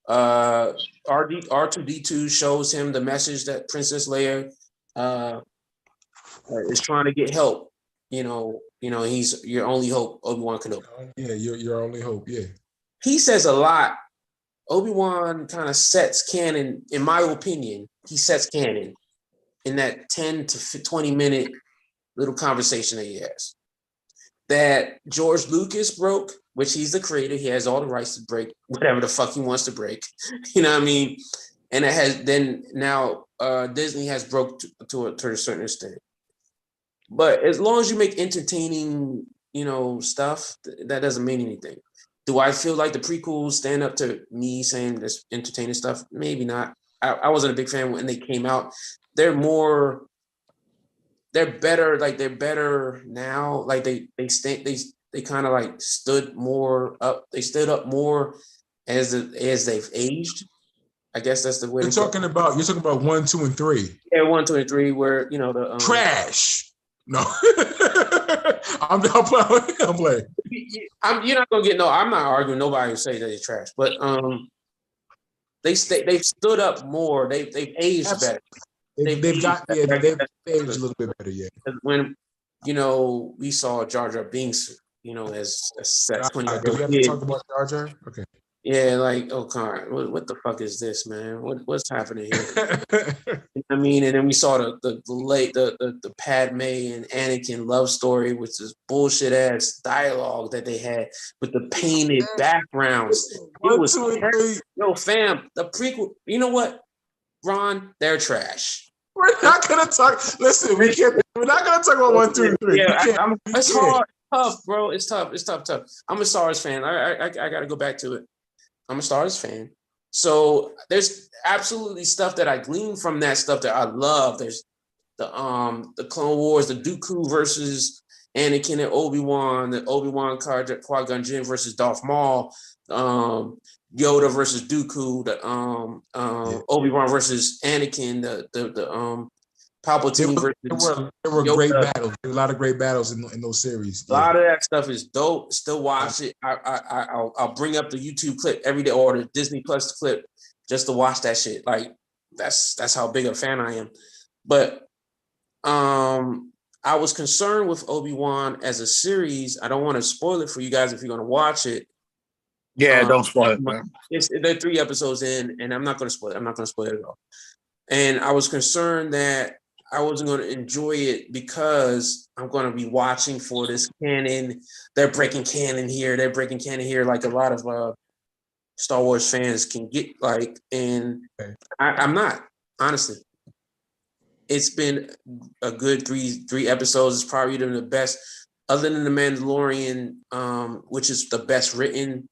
R2D2 shows him the message that Princess Leia is trying to get help. He's your only hope, Obi-Wan Kenobi. Yeah, your only hope. Yeah. He says a lot. Obi-Wan kind of sets canon, in my opinion. He sets canon in that 10 to 20 minute little conversation that he has. That George Lucas broke, which he's the creator. He has all the rights to break whatever the fuck he wants to break. You know what I mean? And it has now Disney has broke to a certain extent. But as long as you make entertaining, stuff, that doesn't mean anything. Do I feel like the prequels stand up to me saying this entertaining stuff? Maybe not. I wasn't a big fan when they came out. They're better. Like they're better now. Like they they kind of like stood more up. They stood up more as they've aged. I guess that's the way. You're talking about 1, 2, and 3. Yeah, 1, 2, and 3, where the trash. No, I'm playing. You're not gonna get no. I'm not arguing. Nobody will say that it's trash, but they've stood up more. They've aged better. They've aged a little bit better. Yeah. When we saw Jar Jar Binks, as that 20 do we have to talk about Jar Jar? Okay. Yeah, like, oh God, what the fuck is this, man? What's happening here? I mean, and then we saw the Padme and Anakin love story, which is bullshit ass dialogue that they had with the painted backgrounds. It was fam. The prequel. You know what, Ron? They're trash. We're not gonna talk. Listen, we're not gonna talk about 1, 2, and 3. Yeah, it's hard, tough, bro. It's tough. I'm a Star Wars fan. I gotta go back to it. I'm a Star Wars fan. So there's absolutely stuff that I glean from that stuff that I love. There's the Clone Wars, the Dooku versus Anakin and Obi-Wan, the Obi-Wan Qui-Gon Jinn versus Darth Maul, Yoda versus Dooku, the Obi-Wan versus Anakin, the Palpatine versus. There were great battles. There were a lot of great battles in those series. A lot of that stuff is dope. Still watch it. I'll bring up the YouTube clip every day or the Disney Plus clip just to watch that shit. Like that's how big a fan I am. But I was concerned with Obi-Wan as a series. I don't want to spoil it for you guys if you're going to watch it. Yeah, don't spoil it, man. They're 3 episodes in, and I'm not going to spoil it. I'm not going to spoil it at all. And I was concerned that I wasn't going to enjoy it because I'm going to be watching for this canon. They're breaking canon here. They're breaking canon here, like a lot of Star Wars fans can get like. And I'm not, honestly. It's been a good three episodes. It's probably the best, other than The Mandalorian, which is the best written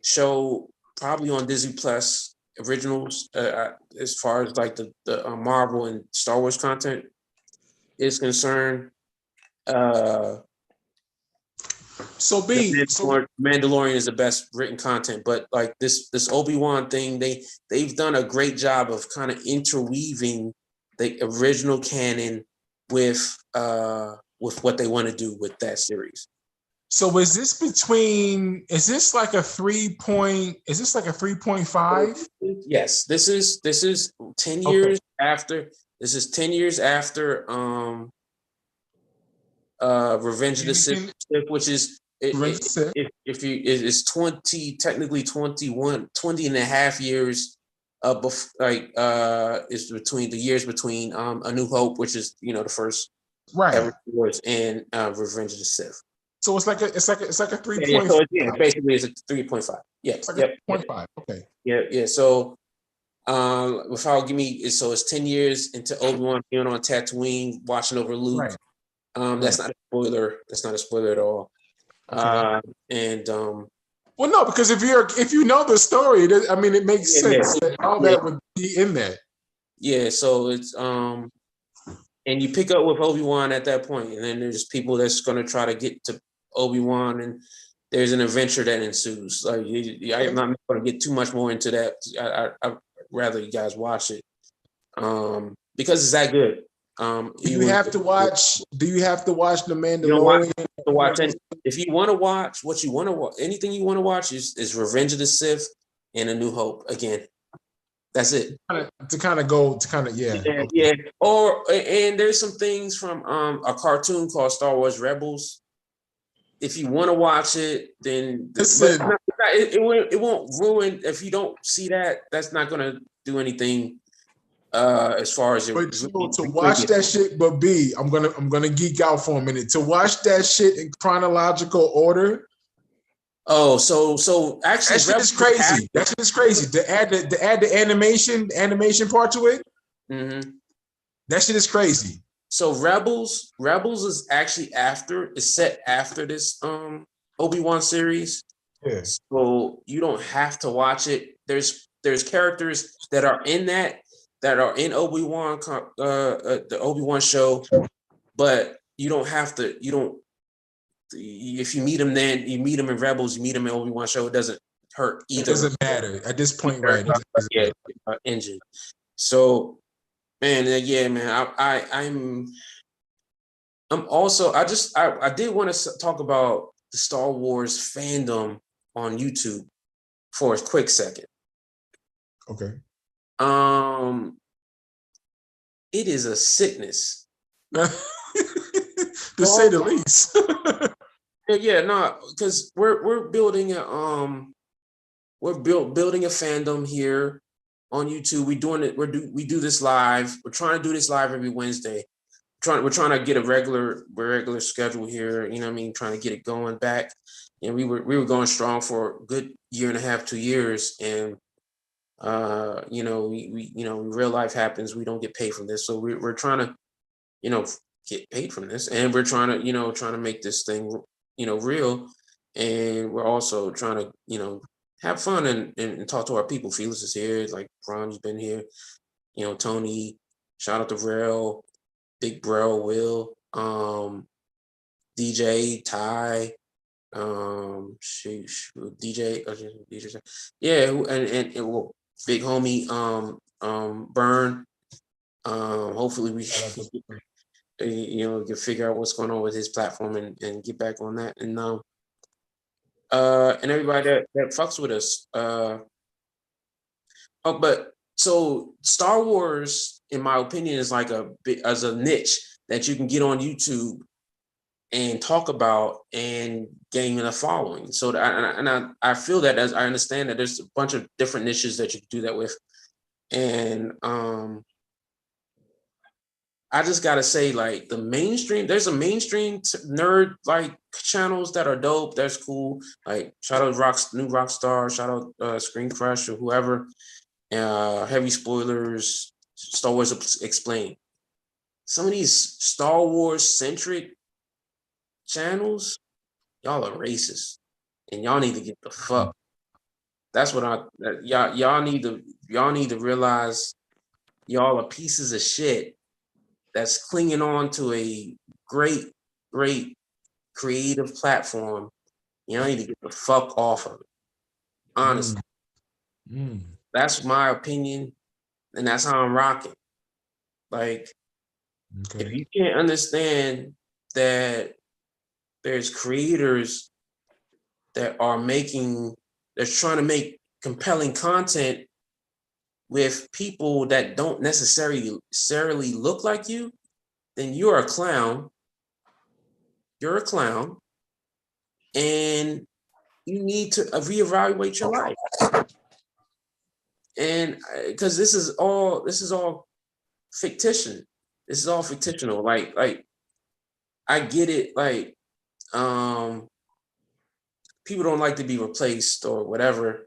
show probably on Disney Plus originals, as far as like the Marvel and Star Wars content is concerned. Mandalorian is the best written content, but like this Obi-Wan thing, they've done a great job of kind of interweaving the original canon with what they want to do with that series. So is this like a 3.5? Yes, this is 10 years after. This is 10 years after Revenge of the Sith, which is it's 20 and a half years is between the years between A New Hope, which is the first ever Wars, and Revenge of the Sith. So it's like a 3. Basically it's a 3.5. Yeah, it's like 3.5. Okay. Yeah. So it's 10 years into Obi-Wan being on Tatooine, watching over Luke. Right. That's not a spoiler. That's not a spoiler at all. Okay. Well, no, because if you know the story, it makes sense that all that would be in there. Yeah. So it's and you pick up with Obi-Wan at that point, and then there's people that's going to try to get to Obi-Wan, and there's an adventure that ensues. Like I'm not going to get too much more into that. I'd rather you guys watch it because it's that good. Do you have to watch The Mandalorian? You don't have to watch it. If you want to watch anything you want to watch is Revenge of the Sith and A New Hope again. That's it. Yeah. And there's some things from a cartoon called Star Wars Rebels. If you want to watch it, then it won't ruin. If you don't see that, that's not going to do anything as far as to watch that shit. But I'm gonna geek out for a minute. To watch that shit in chronological order. Oh, so actually, that shit is crazy. That shit is crazy. To add the animation part to it. Mm-hmm. That shit is crazy. So Rebels is actually set after this Obi-Wan series. Yeah. So you don't have to watch it. There's characters that are in Obi-Wan the Obi-Wan show, but you don't have to. if you meet him, then you meet him in Rebels, you meet him in Obi-Wan show, it doesn't hurt either. It doesn't matter at this point, right? Yeah, engine. So, man, yeah, man, I'm also I did want to talk about the Star Wars fandom on YouTube for a quick second. Okay. It is a sickness, to say the least. yeah, no, because we're building a building a fandom here on YouTube. We doing it. We do this live. We're trying to do this live every Wednesday. We're trying to get a regular schedule here. You know what I mean? Trying to get it going back. And we were going strong for a good year and a half, 2 years, and real life happens. We don't get paid from this, so we're trying to, get paid from this, and we're trying to make this thing, real, and we're also trying to, have fun and talk to our people. Felix is here, like Ron's been here, Tony, shout out to Rail, Big Bro, Will, DJ, Ty, DJ, yeah, and well, big homie, Burn. Hopefully we can figure out what's going on with his platform and get back on that. And everybody that fucks with us. But so Star Wars, in my opinion, is like as a niche that you can get on YouTube and talk about and gain a following. So I feel that, as I understand that there's a bunch of different niches that you can do that with. And I just gotta say, like, there's a mainstream nerd like channels that are dope. That's cool. Like shout out New Rockstar, shout out Screen Crush or whoever. Heavy Spoilers, Star Wars Explained. Some of these Star Wars centric channels, y'all are racist, and y'all need to get the fuck. That's what y'all need to realize. Y'all are pieces of shit that's clinging on to a great creative platform. Y'all need to get the fuck off of it. Honestly, that's my opinion, and that's how I'm rocking. Like, if you can't understand that there's creators that are trying to make compelling content with people that don't necessarily look like you, then you're a clown. You're a clown, and you need to reevaluate your life. And because this is all fictition. This is all fictional. Like I get it. Like, people don't like to be replaced or whatever,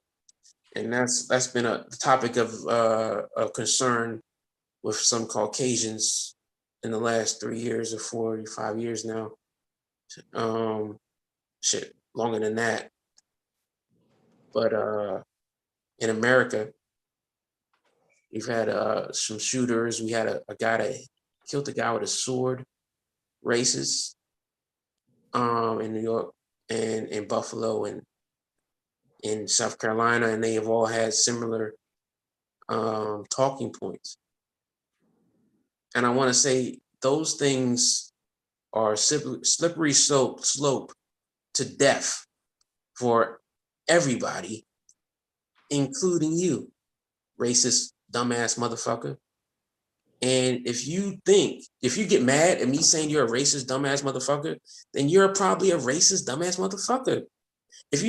and that's been a topic of concern with some Caucasians in the last 3 years or 4 or 5 years now. Shit, longer than that. But in America, we've had some shooters. We had a guy that killed a guy with a sword, racist, in New York and in Buffalo and in South Carolina, and they have all had similar talking points. And I want to say those things are slippery slope to death for everybody, including you, racist, dumbass motherfucker. And if you get mad at me saying you're a racist, dumbass motherfucker, then you're probably a racist, dumbass motherfucker. If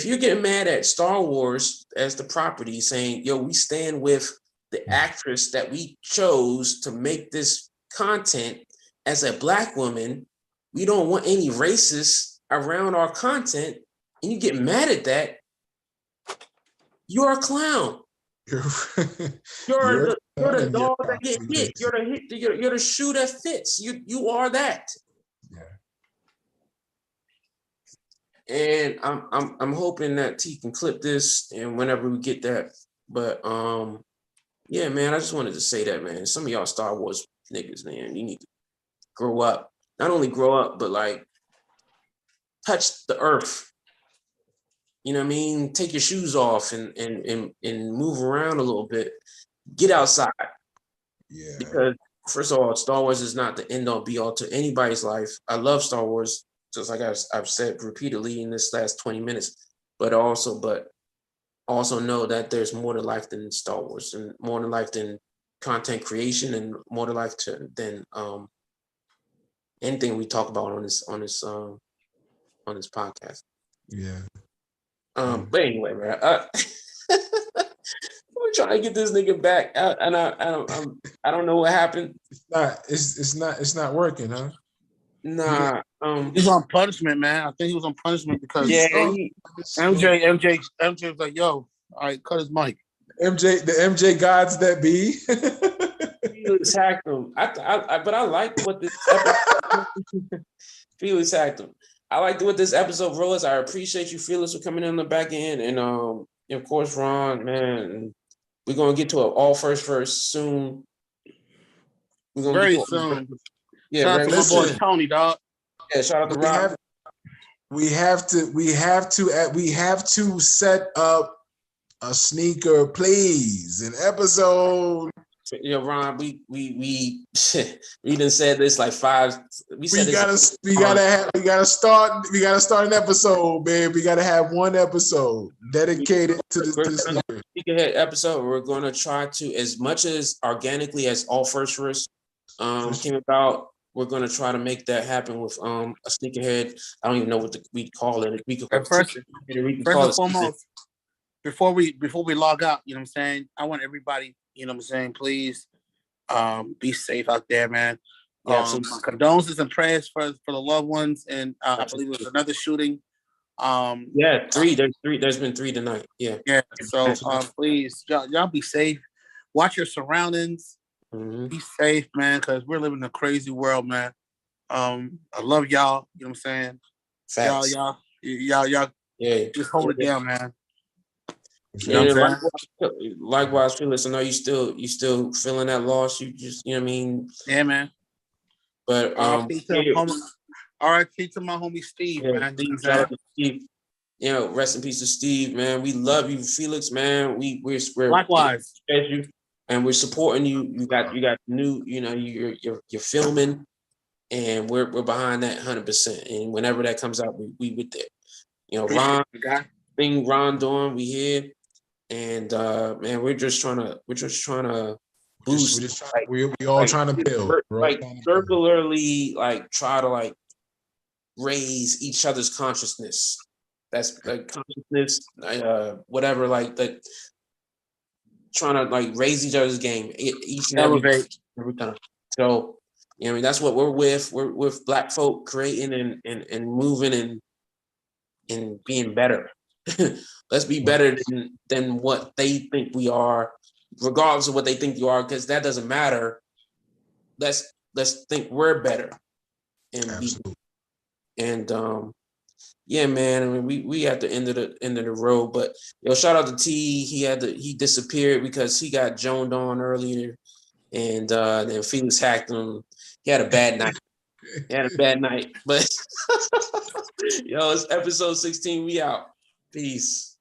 you're getting mad at Star Wars as the property, saying, yo, we stand with the actress that we chose to make this content as a Black woman, we don't want any racists around our content, and you get mad at that, you're a clown. You're the dog that get hit. You're the shoe that fits. You are that. Yeah. And I'm hoping that T can clip this, and whenever we get that. But yeah, man, I just wanted to say that, man. Some of y'all Star Wars niggas, man, you need to grow up. Not only grow up, but like touch the earth. You know what I mean? Take your shoes off and move around a little bit. Get outside. Yeah. Because first of all, Star Wars is not the end all be all to anybody's life. I love Star Wars, just like I've said repeatedly in this last 20 minutes. But also know that there's more to life than Star Wars, and more to life than content creation, and more to life than anything we talk about on this podcast. Yeah. But anyway, man, we're trying to get this nigga back out, and I don't know what happened. It's not working, huh? Nah, he's on punishment, man. I think he was on punishment because MJ was like, "Yo, all right, cut his mic." The MJ gods that be. Felix hacked him. But I liked what this episode. Felix hacked him. I liked what this episode was. I appreciate you, Felix, for coming in the back end, and of course, Ron, man. We're gonna get to an all first soon. We're gonna very soon. Yeah, shout out to my boy Tony, dog. Yeah, shout out to Rob. We have to set up a sneaker, please. An episode. Ron, we done said this like five. We gotta start an episode, babe. We gotta have one episode dedicated to the sneaker. Sneakerhead episode. We're gonna try to, as much as organically as all first came about. We're gonna try to make that happen with a sneakerhead. I don't even know what we call it. We could first and foremost, before we log out, you know what I'm saying? I want everybody, you know what I'm saying, please be safe out there, man. Condolences and prayers for the loved ones, and I believe there's another shooting. Three. There's been 3 tonight. Yeah. So please, y'all be safe. Watch your surroundings. Mm-hmm. Be safe, man, because we're living in a crazy world, man. I love y'all. You know what I'm saying? Facts. Y'all. Yeah. Just hold it down, man. You know what I'm saying? Likewise, Felix. I know you still feeling that loss. You just, you know what I mean? Yeah, man. But R.I.P. to my homie Steve, man. Shout out to Steve. Rest in peace to Steve, man. We love you, Felix, man. We're likewise. You. And we're supporting you. You got new, you're filming, and we're behind that 100%. And whenever that comes out, we with it. Ron doing, we here, and man, we're just trying to boost. We all trying to build, circularly, try to raise each other's consciousness. That's consciousness, whatever, that. Trying to raise each other's game each and every time. So, that's what we're with. We're with Black folk creating and moving and being better. Let's be better than what they think we are, regardless of what they think you are, because that doesn't matter. Let's think we're better yeah, man. I mean, we at the end of the road, but shout out to T. He disappeared because he got joned on earlier, and then Felix hacked him. He had a bad night. But it's episode 16. We out. Peace.